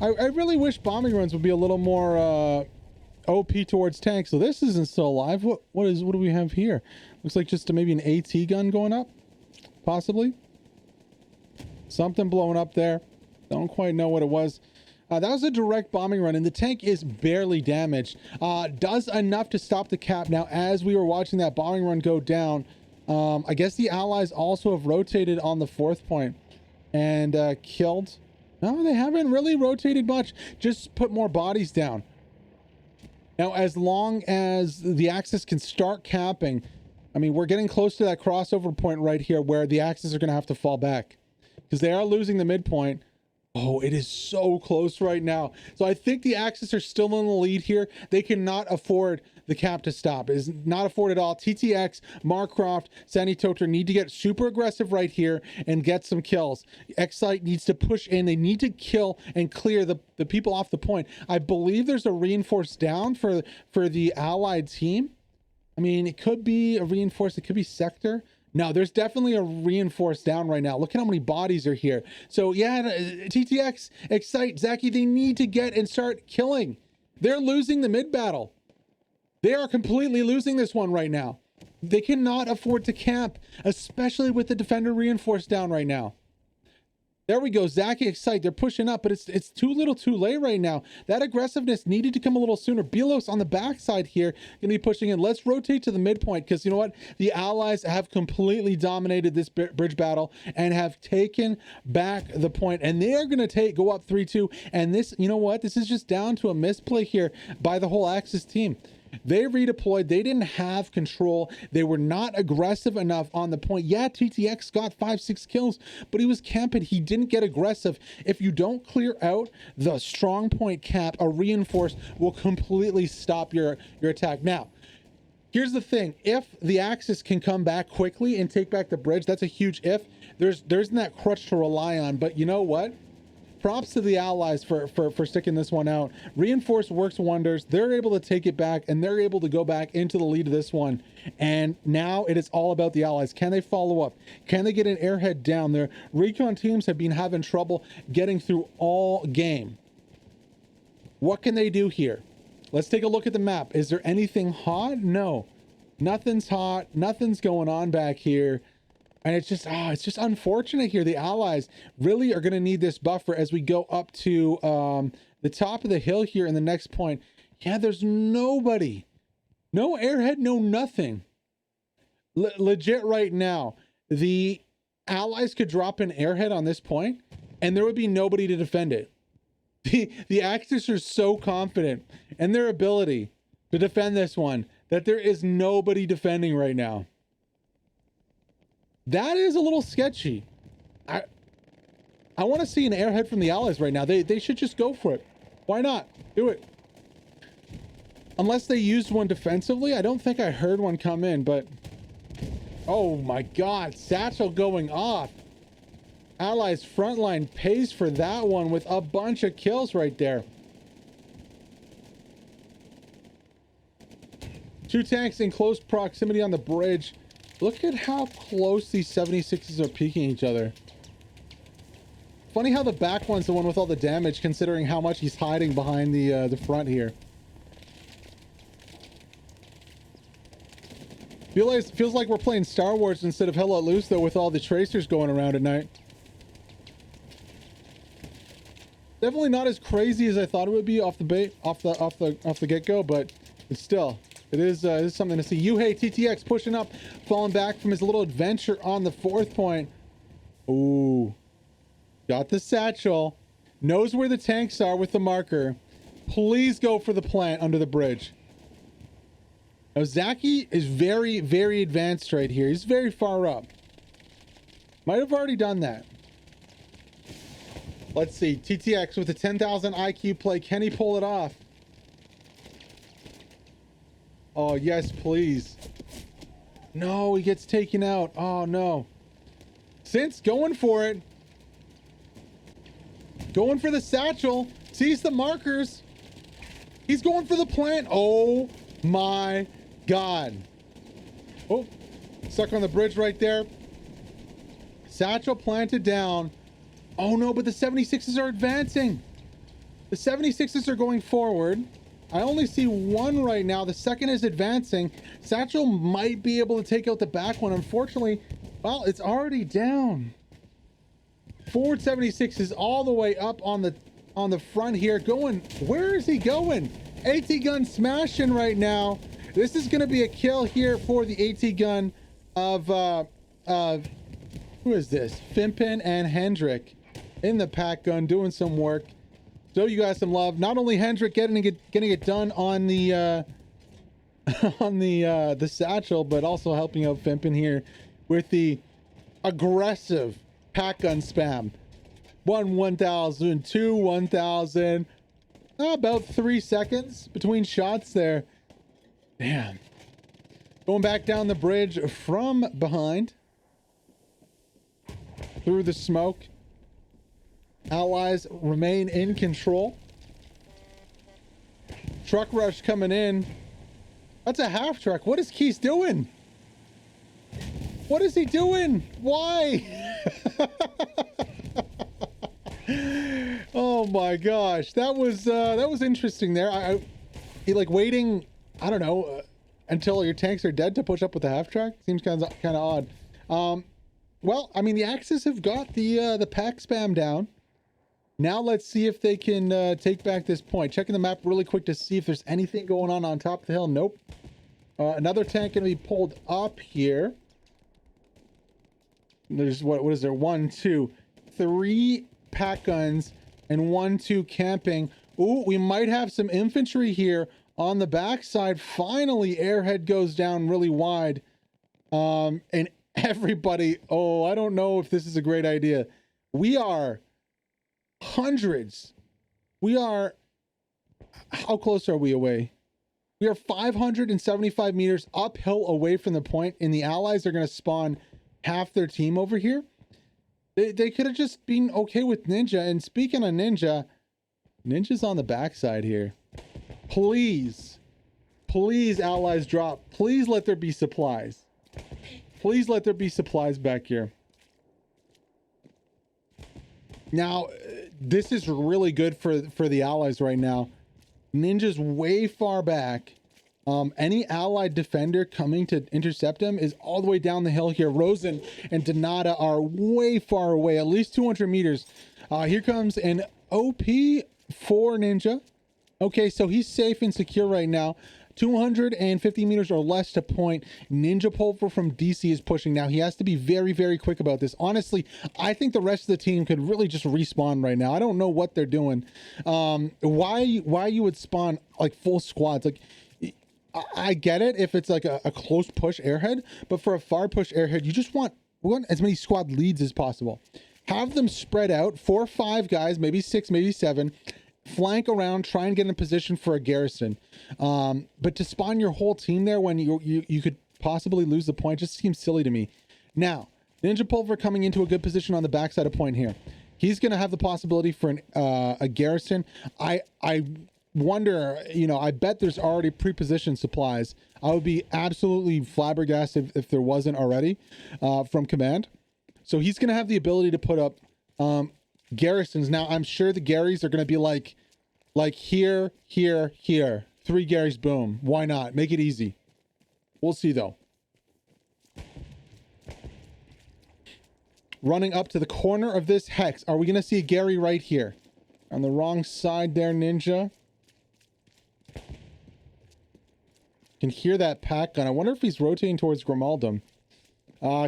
I really wish bombing runs would be a little more OP towards tanks. So this isn't still alive. What do we have here? Looks like just maybe an AT gun going up, possibly. Something blowing up there. Don't quite know what it was. That was a direct bombing run, and the tank is barely damaged. Does enough to stop the cap. Now, as we were watching that bombing run go down, I guess the allies also have rotated on the 4th point and killed. No, they haven't really rotated much. Just put more bodies down. Now, as long as the Axis can start capping, I mean, we're getting close to that crossover point right here where the Axis are going to have to fall back because they are losing the midpoint. Oh, it is so close right now. So I think the Axis are still in the lead here. They cannot afford the cap to stop. It is not afford at all. TTX, Marcroft, Sandy Toter need to get super aggressive right here and get some kills. Excite needs to push in. They need to kill and clear the people off the point. I believe there's a reinforced down for the allied team. I mean, it could be a reinforced. It could be sector. No, there's definitely a reinforced down right now. Look at how many bodies are here. So yeah, TTX, Excite, Zaki, they need to get and start killing. They're losing the mid battle. They are completely losing this one right now. They cannot afford to camp, especially with the defender reinforced down right now. There we go. Zaki, Excite, they're pushing up, but it's too little too late right now. That aggressiveness needed to come a little sooner. Belos on the backside here going to be pushing in. Let's rotate to the midpoint because you know what? The allies have completely dominated this bridge battle and have taken back the point, and they are going to go up 3-2. And this, you know what? This is just down to a misplay here by the whole Axis team. They redeployed. They didn't have control. They were not aggressive enough on the point. Yeah, TTX got 5-6 kills, but he was camping. He didn't get aggressive. If you don't clear out the strong point cap, a reinforce will completely stop your attack. Now, here's the thing. If the Axis can come back quickly and take back the bridge, that's a huge if. There's that crutch to rely on, but you know what? Props to the allies for sticking this one out. Reinforce works wonders. They're able to take it back, and they're able to go back into the lead of this one. And now it is all about the allies. Can they follow up? Can they get an airhead down there? Recon teams have been having trouble getting through all game. What can they do here? Let's take a look at the map. Is there anything hot? No. Nothing's hot. Nothing's going on back here. And it's just unfortunate here. The allies really are going to need this buffer as we go up to the top of the hill here in the next point. Yeah, there's nobody. No airhead, no nothing. Legit right now, the allies could drop an airhead on this point, and there would be nobody to defend it. The Axis are so confident in their ability to defend this one that there is nobody defending right now. That is a little sketchy. I want to see an airhead from the allies right now. They should just go for it. Why not? Do it. Unless they used one defensively. I don't think I heard one come in, but... Oh my god. Satchel going off. Allies frontline pays for that one with a bunch of kills right there. 2 tanks in close proximity on the bridge. Look at how close these 76s are peeking each other. Funny how the back one's the one with all the damage, considering how much he's hiding behind the front here. Feels like we're playing Star Wars instead of Hell Let Loose, though, with all the tracers going around at night. Definitely not as crazy as I thought it would be off the get-go, but it's still. It is something to see. Yuhei TTX pushing up, falling back from his little adventure on the 4th point. Ooh. Got the satchel. Knows where the tanks are with the marker. Please go for the plant under the bridge. Now, Zaki is very, very advanced right here. He's very far up. Might have already done that. Let's see. TTX with a 10,000 IQ play. Can he pull it off? Oh, yes, please. No, he gets taken out. Oh, no. Since going for it. Going for the satchel. Sees the markers. He's going for the plant. Oh, my God. Oh, stuck on the bridge right there. Satchel planted down. Oh no, but the 76s are advancing. The 76s are going forward. I only see one right now. The second is advancing. Satchel might be able to take out the back one. Unfortunately, well, it's already down. Forward 76 is all the way up on the front here. Going, where is he going? AT gun smashing right now. This is going to be a kill here for the AT gun of who is this? Fimpin and Hendrick in the pack gun doing some work. Show you guys some love. Not only Hendrick getting it done on the the Satchel, but also helping out Fimpin here with the aggressive pack gun spam. 1,000, 1,000. About 3 seconds between shots there. Damn. Going back down the bridge from behind. Through the smoke. Allies remain in control. Truck rush coming in. That's a half truck. What is Keith doing? What is he doing? Why? Oh my gosh, that was interesting there. He like waiting, I don't know, until your tanks are dead to push up with the half track. Seems kind of odd. Well, I mean, the Axis have got the pack spam down. Now let's see if they can take back this point. Checking the map really quick to see if there's anything going on top of the hill. Nope. Another tank gonna be pulled up here. There's what is there? 1, 2, 3 pack guns and 1, 2 camping. Ooh, we might have some infantry here on the backside. Finally, airhead goes down really wide. And everybody, oh, I don't know if this is a great idea. We are hundreds. We are, how close are we away? We are 575 meters uphill away from the point, and the allies are going to spawn half their team over here. They could have just been okay with Ninja. And speaking of Ninja, Ninja's on the backside here. Please, please, allies drop. Please let there be supplies. Please let there be supplies back here. Now, this is really good for the allies right now. Ninja's way far back. Any allied defender coming to intercept him is all the way down the hill here. Rosen and Donata are way far away, at least 200 meters. Here comes an OP for Ninja. Okay, so he's safe and secure right now. 250 meters or less to point. Ninja Pulver from DC is pushing now. He has to be very, very quick about this. Honestly, I think the rest of the team could really just respawn right now. I don't know what they're doing. Why you would spawn like full squads? Like, I get it if it's like a close push airhead, but for a far push airhead, you just want as many squad leads as possible. Have them spread out, 4 or 5 guys, maybe 6, maybe 7, flank around, try and get in position for a garrison. But to spawn your whole team there when you could possibly lose the point just seems silly to me. Now, Ninja Pulver coming into a good position on the backside of point here. He's going to have the possibility for a garrison. I wonder, you know, I bet there's already pre-positioned supplies. I would be absolutely flabbergasted if there wasn't already from command. So he's going to have the ability to put up garrisons. Now, I'm sure the Garys are going to be like here, here, here. 3 Garys, boom. Why not? Make it easy. We'll see, though. Running up to the corner of this hex. Are we going to see a Gary right here? On the wrong side there, Ninja. Can hear that pack gun. I wonder if he's rotating towards Grimaldum.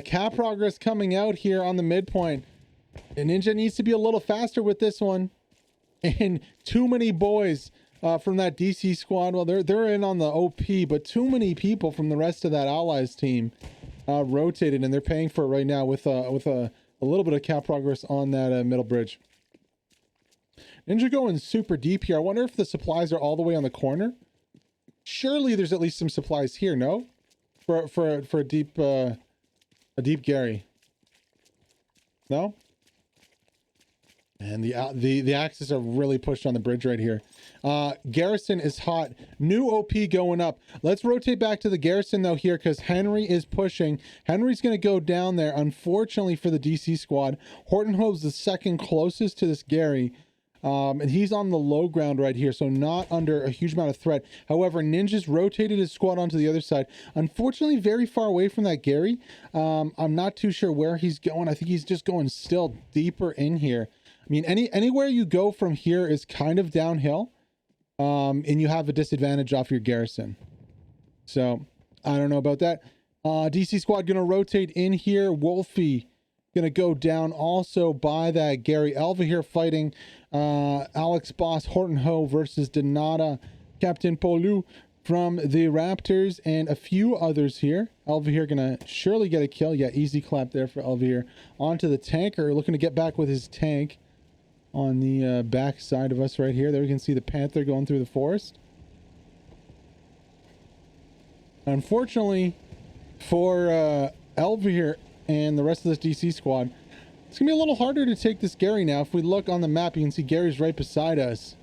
Cap progress coming out here on the midpoint. And Ninja needs to be a little faster with this one. And too many boys from that DC squad. Well, they're in on the OP, but too many people from the rest of that Allies team rotated, and they're paying for it right now with a little bit of cap progress on that middle bridge. Ninja going super deep here. I wonder if the supplies are all the way on the corner. Surely there's at least some supplies here, no? For a deep Gary. No? And the Axis are really pushed on the bridge right here. Garrison is hot. New OP going up. Let's rotate back to the Garrison though here because Henry is pushing. Henry's going to go down there. Unfortunately for the DC squad, Hortonhove's the second closest to this Gary. And he's on the low ground right here, so not under a huge amount of threat. However, Ninja's rotated his squad onto the other side. Unfortunately, very far away from that Gary. I'm not too sure where he's going. I think he's just going still deeper in here. I mean, anywhere you go from here is kind of downhill, and you have a disadvantage off your Garrison. So, I don't know about that. DC squad going to rotate in here. Wolfie going to go down also by that Gary. Elva here fighting Alex Boss, Hortonho versus Donata, Captain Polu from the Raptors, and a few others here. Elva here going to surely get a kill. Yeah, easy clap there for Elva here. Onto the tanker, looking to get back with his tank on the back side of us right here. There we can see the Panther going through the forest. Unfortunately for Elva here and the rest of this DC squad, it's gonna be a little harder to take this Gary now. If we look on the map, you can see Gary's right beside us.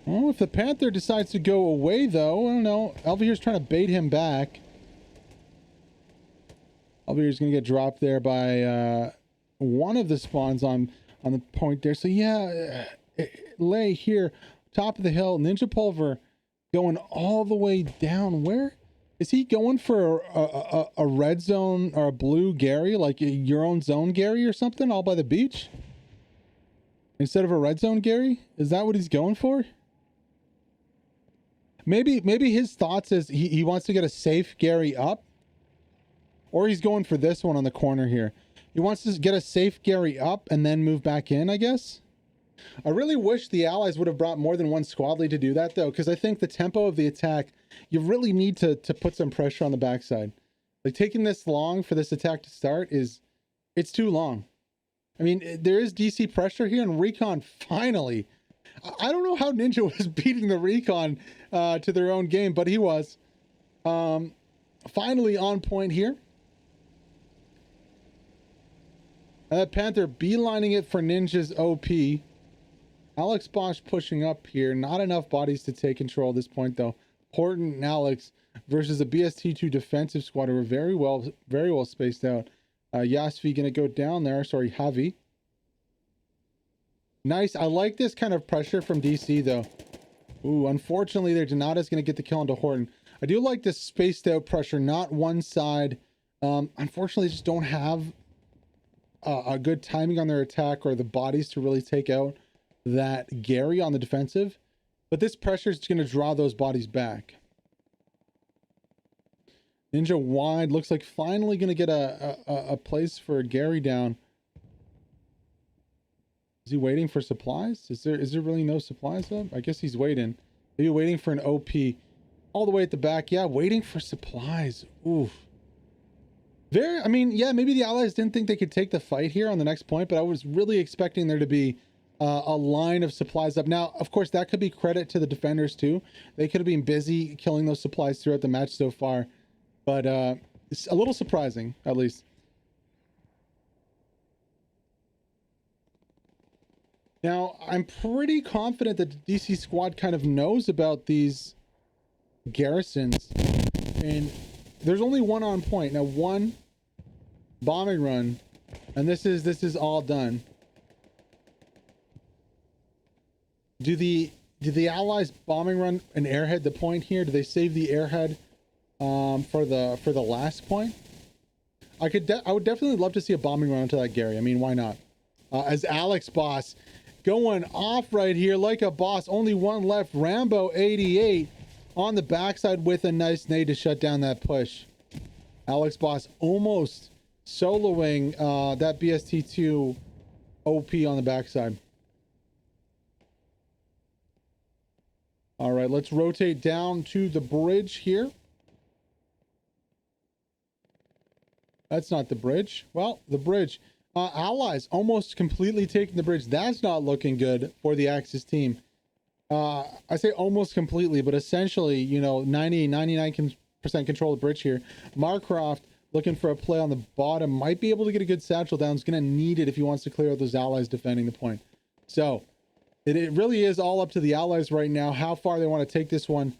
Well, if the Panther decides to go away though, I don't know. Elva here's trying to bait him back. Elva here's gonna get dropped there by one of the spawns on the point there. So yeah, Lay here, top of the hill. Ninja Pulver going all the way down. Where is he going for? A red zone or a blue Gary, like your own zone Gary or something, all by the beach instead of a red zone Gary? Is that what he's going for? Maybe his thoughts is he wants to get a safe Gary up, or he's going for this one on the corner here. He wants to get a safe Gary up and then move back in, I guess. I really wish the Allies would have brought more than one squad lead to do that, though, because I think the tempo of the attack, you really need to put some pressure on the backside. Like, taking this long for this attack to start it's too long. I mean, there is DC pressure here, and Recon finally. I don't know how Ninja was beating the Recon to their own game, but he was. Finally on point here. Panther beelining it for Ninja's OP. Alex Bosch pushing up here. Not enough bodies to take control at this point, though. Horton and Alex versus a BST2 defensive squad who are very well spaced out. Yasvi gonna go down there. Sorry, Javi. Nice. I like this kind of pressure from DC, though. Ooh, unfortunately, there Donata's gonna get the kill into Horton. I do like this spaced out pressure, not one side. Unfortunately, just don't have a good timing on their attack or the bodies to really take out that Gary on the defensive. But this pressure is going to draw those bodies back. Ninja wide, looks like finally going to get a place for Gary down. Is he waiting for supplies? Is there really no supplies up? I guess he's waiting. Maybe waiting for an OP all the way at the back. Yeah, waiting for supplies. Oof. I mean, yeah, maybe the Allies didn't think they could take the fight here on the next point, but I was really expecting there to be a line of supplies up. Now, of course, that could be credit to the defenders too. They could have been busy killing those supplies throughout the match so far, but it's a little surprising, at least. Now, I'm pretty confident that the DC squad kind of knows about these garrisons, and there's only one on point. Now, one bombing run, and this is all done. Do the Allies bombing run an airhead the point here? Do they save the airhead for the last point? I would definitely love to see a bombing run onto that Gary. I mean, why not? As Alex Boss going off right here like a boss. Only one left. Rambo 88 on the backside with a nice nade to shut down that push. Alex Boss almost soloing that BST2 OP on the backside. All right, let's rotate down to the bridge here. That's not the bridge. Well, the bridge. Allies almost completely taking the bridge. That's not looking good for the Axis team. I say almost completely, but essentially, you know, 99% control of the bridge here. Marcroft looking for a play on the bottom. Might be able to get a good satchel down. He's going to need it if he wants to clear out those allies defending the point. So it really is all up to the allies right now, how far they want to take this one.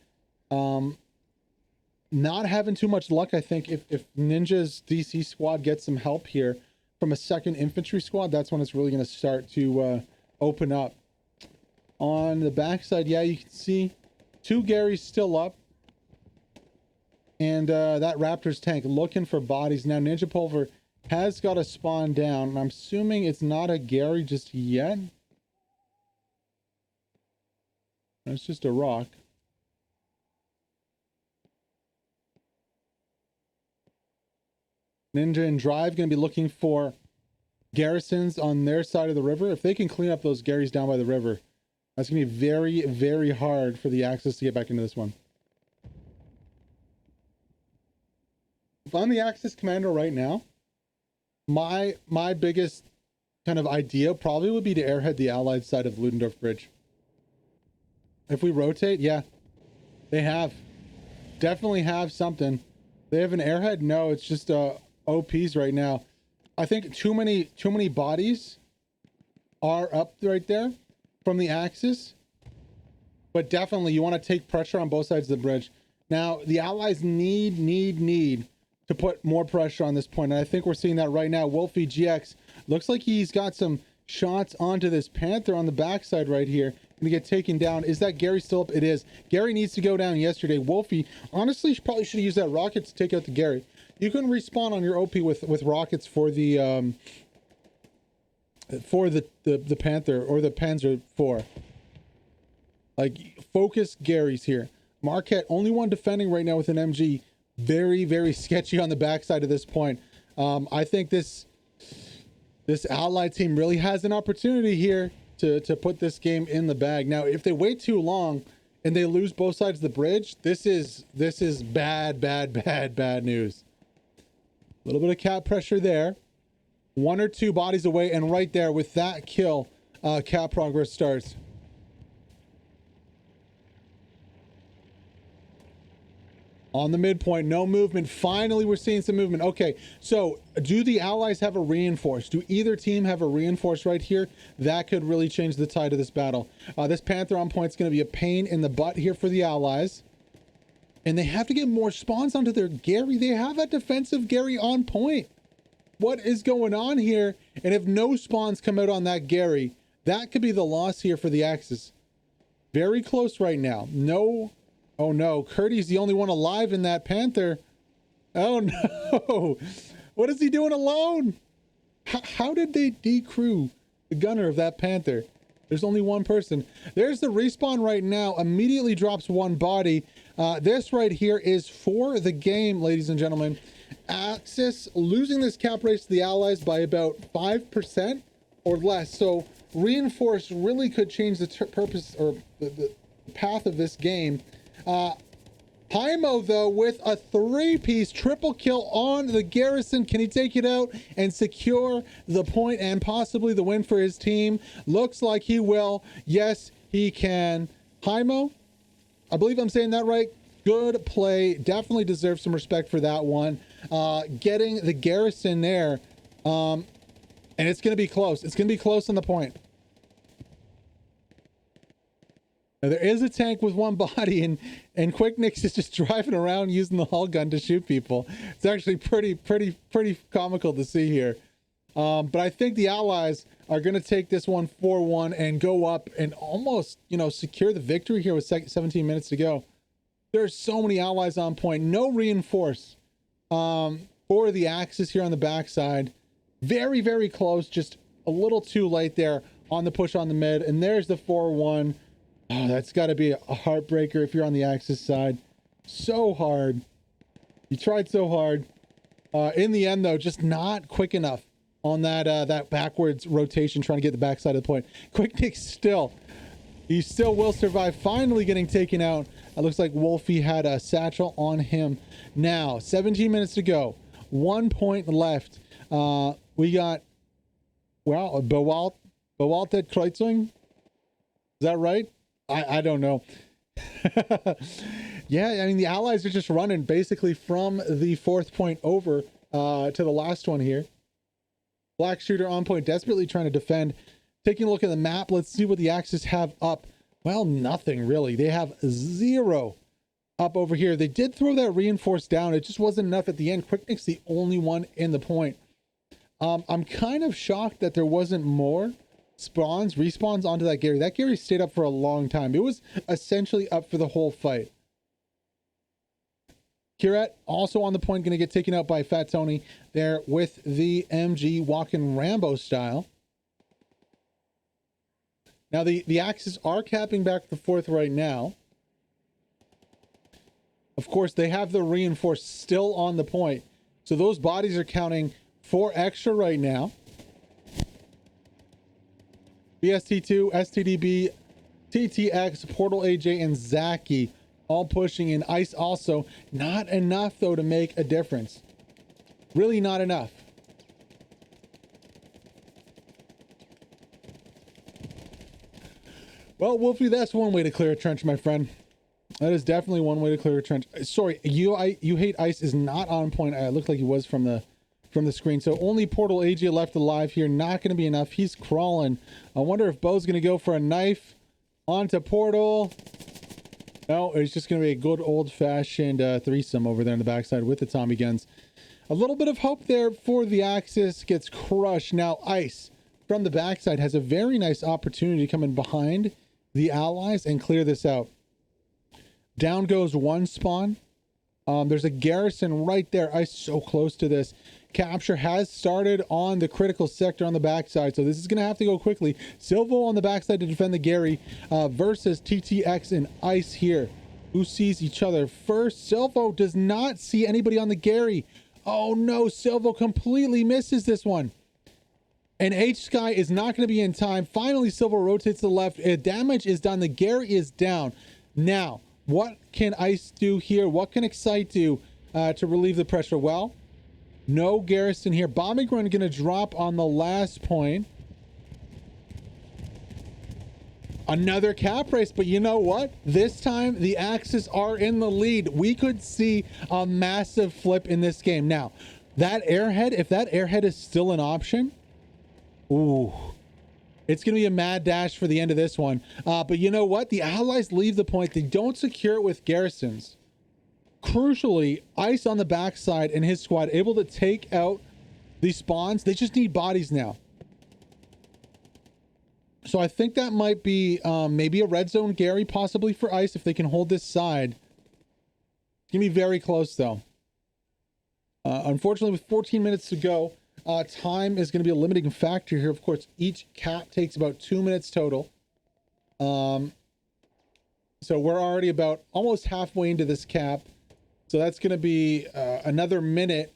Not having too much luck, I think. If Ninja's DC squad gets some help here from a second infantry squad, that's when it's really going to start to open up. On the backside, yeah, you can see 2 Garys still up. And that Raptor's tank looking for bodies. Now, Ninja Pulver has got a spawn down. I'm assuming it's not a Gary just yet. That's just a rock. Ninja and Drive going to be looking for garrisons on their side of the river. If they can clean up those Garys down by the river, that's going to be very, very hard for the Axis to get back into this one. If I'm the Axis commander right now, my biggest kind of idea probably would be to airhead the Allied side of Ludendorff Bridge. If we rotate, yeah, they have. Definitely have something. They have an airhead? No, it's just OPs right now. I think too many bodies are up right there from the Axis. But definitely you want to take pressure on both sides of the bridge. Now, the Allies need to put more pressure on this point. And I think we're seeing that right now. Wolfie GX looks like he's got some shots onto this Panther on the backside right here. Gonna get taken down. Is that Gary still up? It is. Gary needs to go down yesterday. Wolfie, honestly, probably should have used that rocket to take out the Gary. You can respawn on your OP with rockets for the Panther or the Panzer IV. Like, focus Gary's here. Marquette, only one defending right now with an MG. Very, very sketchy on the backside of this point. I think this Allied team really has an opportunity here to put this game in the bag. Now, if they wait too long and they lose both sides of the bridge, this is bad news. A little bit of cap pressure there. 1 or 2 bodies away, and right there with that kill, cap progress starts. On the midpoint, no movement. Finally, we're seeing some movement. Okay, so do the Allies have a reinforce? Do either team have a reinforce right here? That could really change the tide of this battle. This Panther on point is going to be a pain in the butt here for the Allies. And they have to get more spawns onto their Gary. They have a defensive Gary on point. What is going on here? And if no spawns come out on that Gary, that could be the loss here for the Axis. Very close right now. No. Oh no, Curdy's the only one alive in that Panther. Oh no. What is he doing alone? How did they decrew the gunner of that Panther? There's only one person. There's the respawn right now. Immediately drops 1 body. This right here is for the game, ladies and gentlemen. Axis losing this cap race to the Allies by about 5% or less. So reinforce really could change the purpose or the path of this game. Hymo, though, with a 3-piece triple kill on the garrison. Can he take it out and secure the point and possibly the win for his team? Looks like he will. Yes, he can. Hymo, I believe I'm saying that right. Good play. Definitely deserves some respect for that one. Getting the garrison there. And it's going to be close. It's going to be close on the point. Now, there is a tank with 1 body, and Quick Nix is just driving around using the hull gun to shoot people. It's actually pretty comical to see here. But I think the Allies are going to take this one 4-1 and go up and almost, secure the victory here with 17 minutes to go. There's so many Allies on point. No reinforce for the Axis here on the backside. Very, very close. Just a little too late there on the push on the mid. And there's the 4-1. Oh, that's got to be a heartbreaker if you're on the Axis side. So hard. You tried so hard. In the end, though, just not quick enough on that backwards rotation, trying to get the backside of the point. Quick Nick he still will survive, finally getting taken out. It looks like Wolfie had a satchel on him. Now, 17 minutes to go. 1 point left. We got, well, Bewaltet Kreuzung. Is that right? I don't know. Yeah, I mean, the Allies are just running basically from the 4th point over to the last one here. Black shooter on point, desperately trying to defend. Taking a look at the map, let's see what the Axis have up. Well, nothing really. They have 0 up over here. They did throw that reinforced down. It just wasn't enough at the end. Quicknick's the only one in the point. I'm kind of shocked that there wasn't more respawns onto that Gary. That Gary stayed up for a long time. It was essentially up for the whole fight. Kirat also on the point, going to get taken out by Fat Tony there with the MG walking Rambo style. Now the Axis are capping back the 4th right now. Of course, they have the reinforced still on the point. So those bodies are counting 4 extra right now. BST2, STDB, TTX, Portal AJ, and Zaki all pushing in. Ice also. Not enough, though, to make a difference. Really not enough. Well, Wolfie, that's one way to clear a trench, my friend. That is definitely one way to clear a trench. Sorry, you hate Ice is not on point. It looked like he was from the screen. So only Portal AJ left alive here. Not going to be enough. He's crawling. I wonder if Bo's going to go for a knife onto Portal. No, it's just going to be a good old-fashioned threesome over there on the backside with the Tommy guns. A little bit of hope there for the Axis. Gets crushed. Now Ice from the backside has a very nice opportunity to come in behind the allies and clear this out. Down goes one spawn. There's a garrison right there. Ice so close to this. Capture has started on the critical sector on the backside, so this is going to have to go quickly. Silvo on the backside to defend the Gary versus TTX and Ice here. Who sees each other first? Silvo does not see anybody on the Gary. Oh no, Silvo completely misses this one. And H-Sky is not going to be in time. Finally, Silvo rotates to the left. Damage is done. The Gary is down. Now, what can Ice do here? What can Excite do to relieve the pressure? Well, no garrison here. Bombing run going to drop on the last point. Another cap race, but you know what? This time the Axis are in the lead. We could see a massive flip in this game. Now, that airhead, if that airhead is still an option, ooh, it's going to be a mad dash for the end of this one. But you know what? The Allies leave the point. They don't secure it with garrisons. Crucially, Ice on the backside and his squad able to take out these spawns. They just need bodies now. So I think that might be maybe a red zone Gary possibly for Ice if they can hold this side. It's going to be very close though. Unfortunately, with 14 minutes to go, time is going to be a limiting factor here. Of course, each cap takes about 2 minutes total. So we're already about almost halfway into this cap. So that's going to be another minute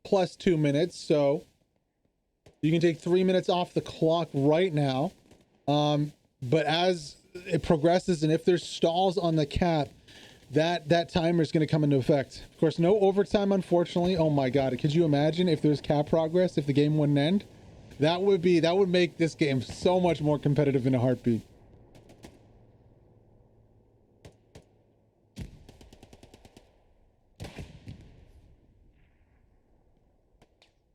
plus 2 minutes. So you can take 3 minutes off the clock right now. But as it progresses and if there's stalls on the cap, that timer is going to come into effect. Of course, no overtime, unfortunately. Oh my God. Could you imagine if there's cap progress, if the game wouldn't end? That would make this game so much more competitive in a heartbeat.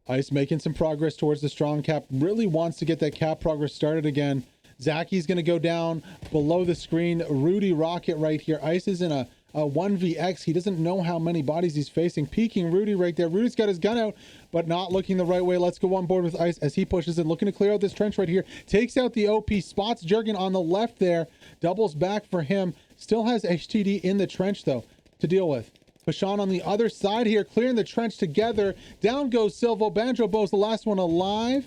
Ice making some progress towards the strong cap. Really wants to get that cap progress started again. Zaki's going to go down below the screen. Rudy Rocket right here. Ice is in a 1vx. He doesn't know how many bodies he's facing. Peeking Rudy right there. Rudy's got his gun out, but not looking the right way. Let's go on board with Ice as he pushes in, looking to clear out this trench right here. Takes out the OP. Spots Jurgen on the left there. Doubles back for him. Still has HTD in the trench, though, to deal with. Pashan on the other side here, clearing the trench together. Down goes Silvo. Banjo Bo's the last one alive.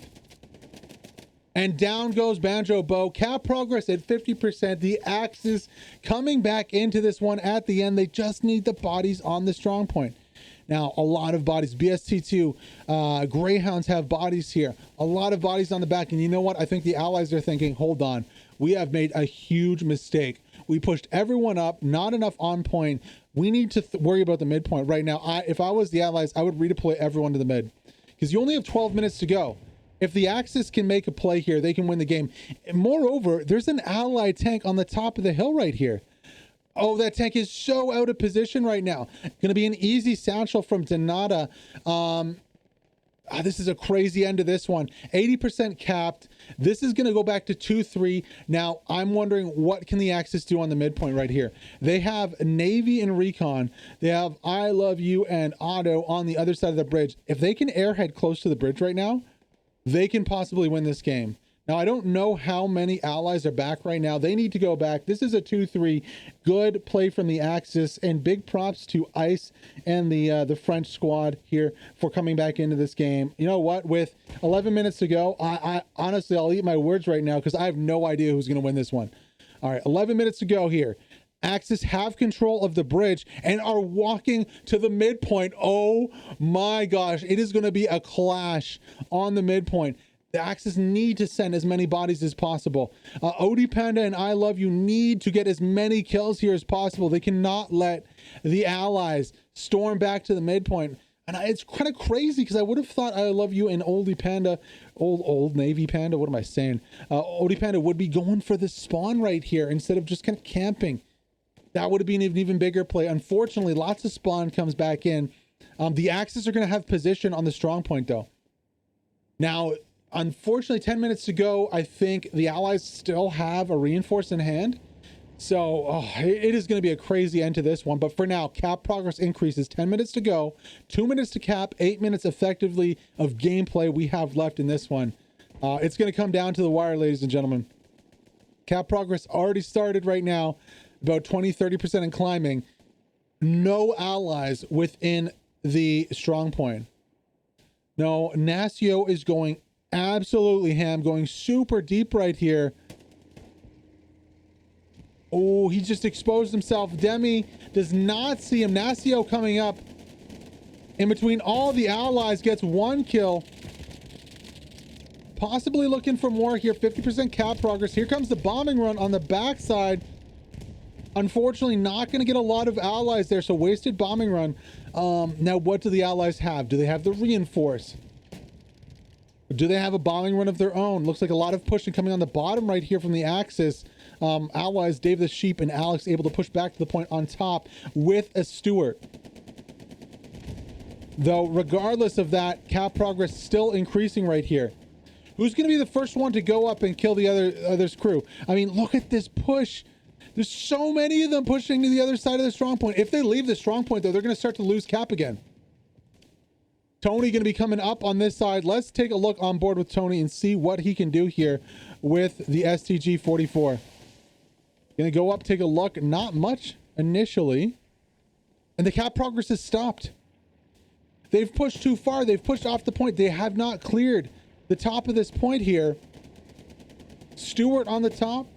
And down goes Banjo Bo. Cap progress at 50%. The Axis coming back into this one at the end. They just need the bodies on the strong point. Now, a lot of bodies. BST2, Greyhounds have bodies here. A lot of bodies on the back. And you know what? I think the Allies are thinking, hold on. We have made a huge mistake. We pushed everyone up. Not enough on point. We need to worry about the midpoint right now. If I was the Allies, I would redeploy everyone to the mid. Because you only have 12 minutes to go. If the Axis can make a play here, they can win the game. Moreover, there's an Ally tank on the top of the hill right here. Oh, that tank is so out of position right now. Going to be an easy satchel from Donata. This is a crazy end to this one. 80% capped. This is going to go back to 2-3. Now, I'm wondering, what can the Axis do on the midpoint right here? They have Navy and Recon. They have I Love You and Otto on the other side of the bridge. If they can airhead close to the bridge right now, they can possibly win this game. Now, I don't know how many allies are back right now. They need to go back. This is a 2-3. Good play from the Axis, and big props to Ice and the French squad here for coming back into this game. You know what? With 11 minutes to go, I honestly, I'll eat my words right now because I have no idea who's going to win this one. All right, 11 minutes to go here. Axis have control of the bridge and are walking to the midpoint. Oh my gosh, it is going to be a clash on the midpoint. The Axis need to send as many bodies as possible. Odie Panda and I Love You need to get as many kills here as possible. They cannot let the allies storm back to the midpoint. And it's kind of crazy because I would have thought I Love You and Oldie Panda, old Navy Panda, what am I saying? Odie Panda would be going for the spawn right here instead of just kind of camping. That would have been an even bigger play. Unfortunately, lots of spawn comes back in. The Axis are going to have position on the strong point though. Now, unfortunately, 10 minutes to go. I think the allies still have a reinforce in hand. So it is going to be a crazy end to this one. But for now, cap progress increases. 10 minutes to go. 2 minutes to cap. 8 minutes effectively of gameplay we have left in this one. It's going to come down to the wire, ladies and gentlemen. Cap progress already started right now. About 20-30% in climbing. No allies within the strong point. No, Nasio is going absolutely ham, going super deep right here. Oh, he just exposed himself. Demi does not see him. Nasio coming up in between all the allies, gets 1 kill. Possibly looking for more here. 50% cap progress. Here comes the bombing run on the backside. Unfortunately, not going to get a lot of allies there, so wasted bombing run. Now, what do the allies have? Do they have the reinforce? Do they have a bombing run of their own? Looks like a lot of pushing coming on the bottom right here from the Axis. Allies, Dave the Sheep and Alex able to push back to the point on top with a Stewart. Though, regardless of that, cap progress still increasing right here. Who's going to be the first one to go up and kill the other's crew? I mean, look at this push. There's so many of them pushing to the other side of the strong point. If they leave the strong point, though, they're going to start to lose cap again. Tony going to be coming up on this side. Let's take a look on board with Tony and see what he can do here with the STG-44. Going to go up, take a look. Not much initially. And the cap progress has stopped. They've pushed too far. They've pushed off the point. They have not cleared the top of this point here. Stewart on the top.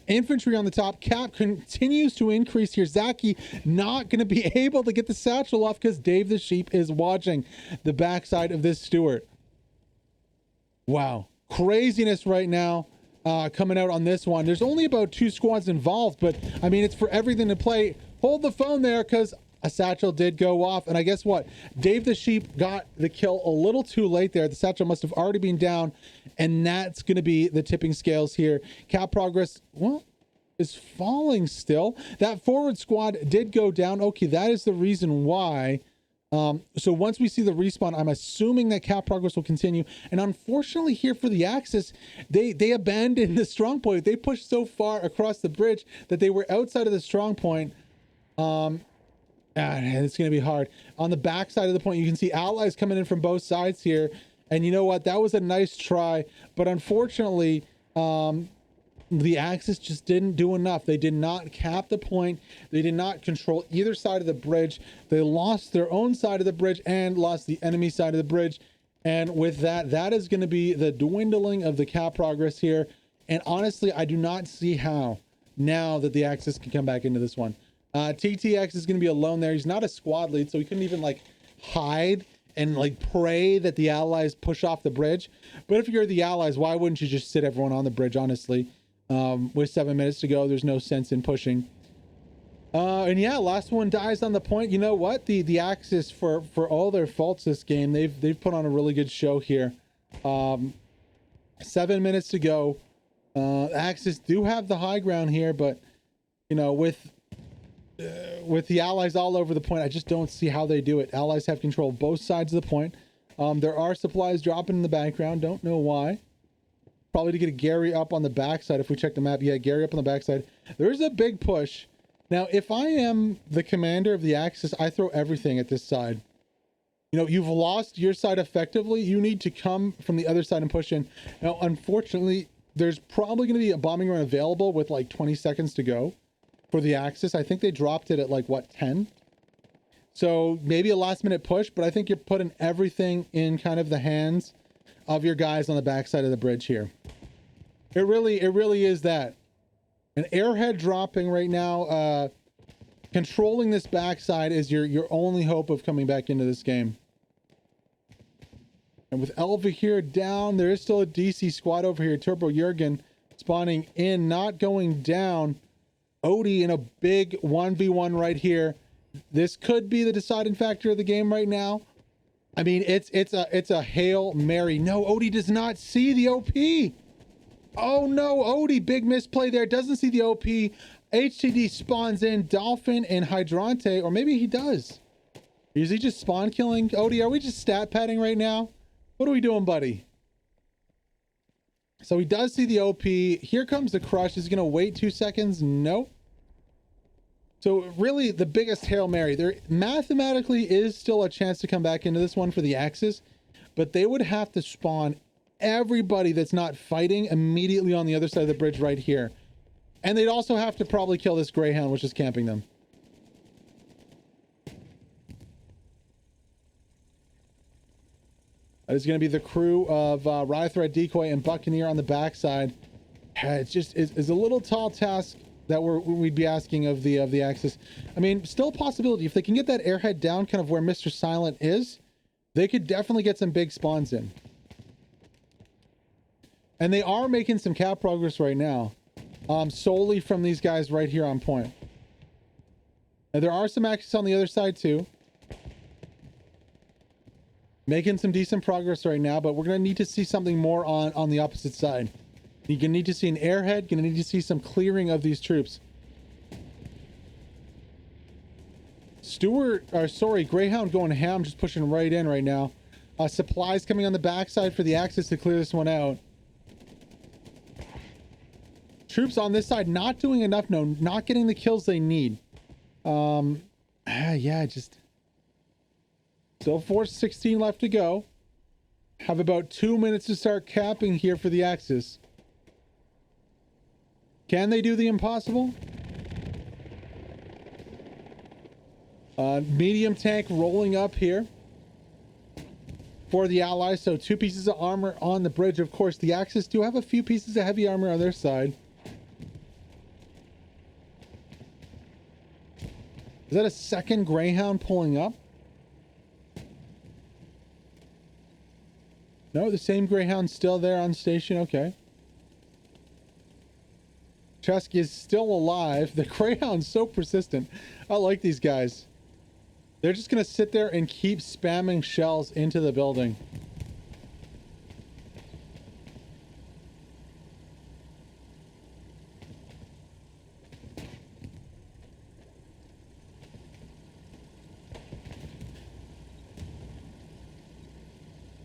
Infantry on the top. Cap continues to increase here. Zaki not going to be able to get the satchel off because Dave the Sheep is watching the backside of this Stewart. Wow. Craziness right now coming out on this one. There's only about 2 squads involved, but I mean, it's for everything to play. Hold the phone there because a satchel did go off. And I guess what? Dave the Sheep got the kill a little too late there. The satchel must have already been down. And that's going to be the tipping scales here. Cap progress, well, is falling still. That forward squad did go down. Okay, that is the reason why. So once we see the respawn, I'm assuming that cap progress will continue. And unfortunately here for the Axis, they abandoned the strong point. They pushed so far across the bridge that they were outside of the strong point. And it's going to be hard. On the back side of the point, you can see allies coming in from both sides here. And you know what? That was a nice try. But unfortunately, the Axis just didn't do enough. They did not cap the point. They did not control either side of the bridge. They lost their own side of the bridge and lost the enemy side of the bridge. And with that, that is going to be the dwindling of the cap progress here. And honestly, I do not see how now that the Axis can come back into this one. TTX is going to be alone there. He's not a squad lead, so he couldn't even like hide and like pray that the allies push off the bridge. But if you're the allies, why wouldn't you just sit everyone on the bridge, honestly? With 7 minutes to go, there's no sense in pushing. And yeah, last one dies on the point. You know what? The Axis, for all their faults this game, they've put on a really good show here. 7 minutes to go. Axis do have the high ground here, but you know, with with the allies all over the point, I just don't see how they do it. Allies have control of both sides of the point. There are supplies dropping in the background. Don't know why. Probably to get a Gary up on the backside. If we check the map, yeah, Gary up on the backside. There's a big push. Now, if I am the commander of the Axis, I throw everything at this side. You know, you've lost your side effectively. You need to come from the other side and push in. Now, unfortunately, there's probably going to be a bombing run available with like 20 seconds to go for the Axis. I think they dropped it at like, what, 10? So maybe a last minute push, but I think you're putting everything in kind of the hands of your guys on the backside of the bridge here. It really is that. An airhead dropping right now, controlling this backside is your only hope of coming back into this game. And with Elva here down, there is still a DC squad over here. Turbo Jurgen spawning in, not going down. Odie in a big 1v1 right here. This could be the deciding factor of the game right now. I mean, it's a Hail Mary. No, Odie does not see the OP. Oh no, Odie, big misplay there. Doesn't see the OP. HTD spawns in Dolphin and Hydrante, or maybe he does. Is he just spawn killing? Odie, are we just stat padding right now? What are we doing, buddy? So he does see the OP. Here comes the crush. Is he going to wait 2 seconds? Nope. So really the biggest Hail Mary. There mathematically is still a chance to come back into this one for the Axis, but they would have to spawn everybody that's not fighting immediately on the other side of the bridge right here. And they'd also have to probably kill this Greyhound, which is camping them. That is going to be the crew of Riot Threat, Decoy, and Buccaneer on the backside. It's just is a little tall task that we'd be asking of the Axis. I mean, still a possibility. If they can get that airhead down kind of where Mr. Silent is, they could definitely get some big spawns in. And they are making some cap progress right now, solely from these guys right here on point. And there are some Axis on the other side too. Making some decent progress right now, but we're going to need to see something more on the opposite side. You're going to need to see an airhead. Going to need to see some clearing of these troops. Greyhound going ham, just pushing right in right now. Supplies coming on the backside for the Axis to clear this one out. Troops on this side not doing enough. No, not getting the kills they need. Yeah, just... Still 4:16 left to go. Have about 2 minutes to start capping here for the Axis. Can they do the impossible? Medium tank rolling up here for the Allies. So 2 pieces of armor on the bridge. Of course, the Axis do have a few pieces of heavy armor on their side. Is that a second Greyhound pulling up? No, the same Greyhound still there on station. Okay. Chesk is still alive. The Greyhound's so persistent. I like these guys. They're just going to sit there and keep spamming shells into the building.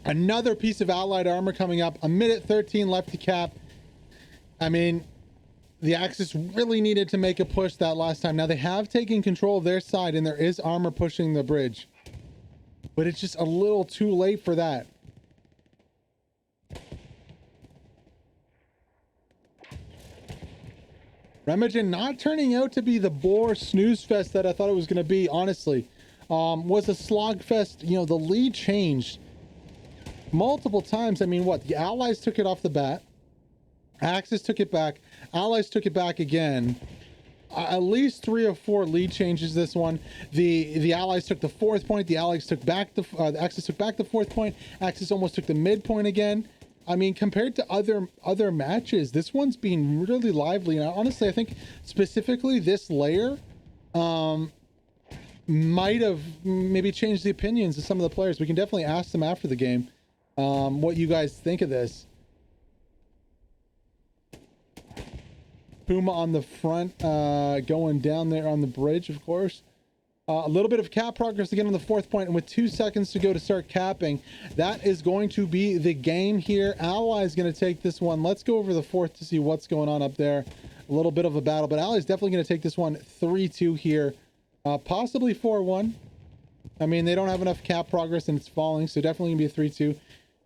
Another piece of allied armor coming up. 1:13 left to cap. I mean, the Axis really needed to make a push that last time. Now they have taken control of their side and there is armor pushing the bridge, but it's just a little too late for that. REMAGEN not turning out to be the bore snooze fest that I thought it was going to be, honestly. Was a slog fest. You know, the lead changed multiple times. I mean, what? The Allies took it off the bat. Axis took it back. Allies took it back again. At least 3 or 4 lead changes this one. The Allies took the 4th point. The Allies took back the Axis took back the 4th point. Axis almost took the midpoint again. I mean, compared to other matches, this one's been really lively. And honestly, I think specifically this layer might have maybe changed the opinions of some of the players. We can definitely ask them after the game what you guys think of this. Puma on the front, going down there on the bridge, of course. A little bit of cap progress again on the 4th point, and with 2 seconds to go to start capping, that is going to be the game here. Ally's going to take this one. Let's go over the 4th to see what's going on up there. A little bit of a battle, but Ally's definitely going to take this one 3-2 here, possibly 4-1. I mean, they don't have enough cap progress and it's falling, so definitely going to be a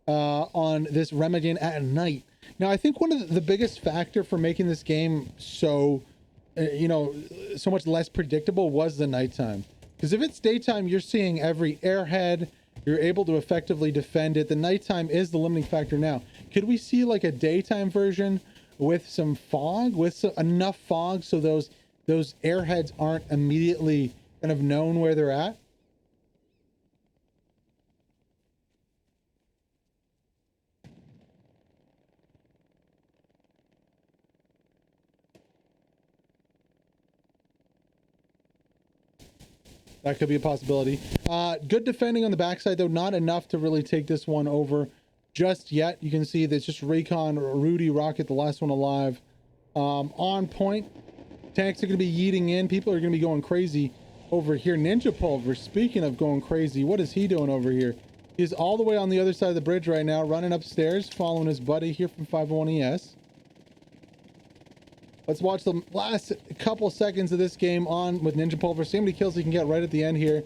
3-2 on this REMAGEN at night. Now, I think one of the biggest factor for making this game so so much less predictable was the nighttime. Because if it's daytime, you're seeing every airhead, you're able to effectively defend it. The nighttime is the limiting factor now. Could we see like a daytime version with some fog, with enough fog so those airheads aren't immediately kind of known where they're at? That could be a possibility. Good defending on the backside, though. Not enough to really take this one over just yet. You can see that's just Recon, Rudy, Rocket, the last one alive. On point. Tanks are going to be yeeting in. People are going to be going crazy over here. Ninja Pulver, speaking of going crazy, what is he doing over here? He's all the way on the other side of the bridge right now, running upstairs, following his buddy here from 501ES. Let's watch the last couple seconds of this game on with Ninja Pulver. See how many kills he can get right at the end here.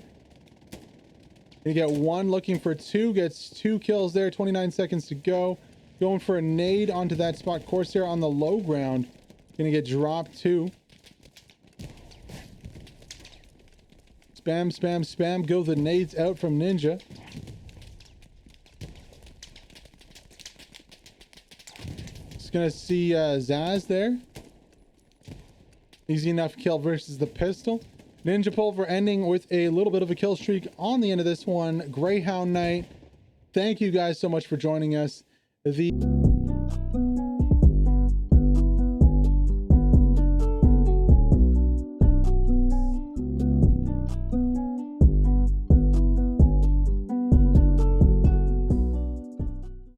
You get 1, looking for 2, gets 2 kills there, 29 seconds to go. Going for a nade onto that spot. Corsair on the low ground. Gonna get dropped too. Spam, spam, spam. Go the nades out from Ninja. Just gonna see Zaz there. Easy enough kill versus the pistol. Ninja Pulver ending with a little bit of a kill streak on the end of this one. Greyhound Night. Thank you guys so much for joining us.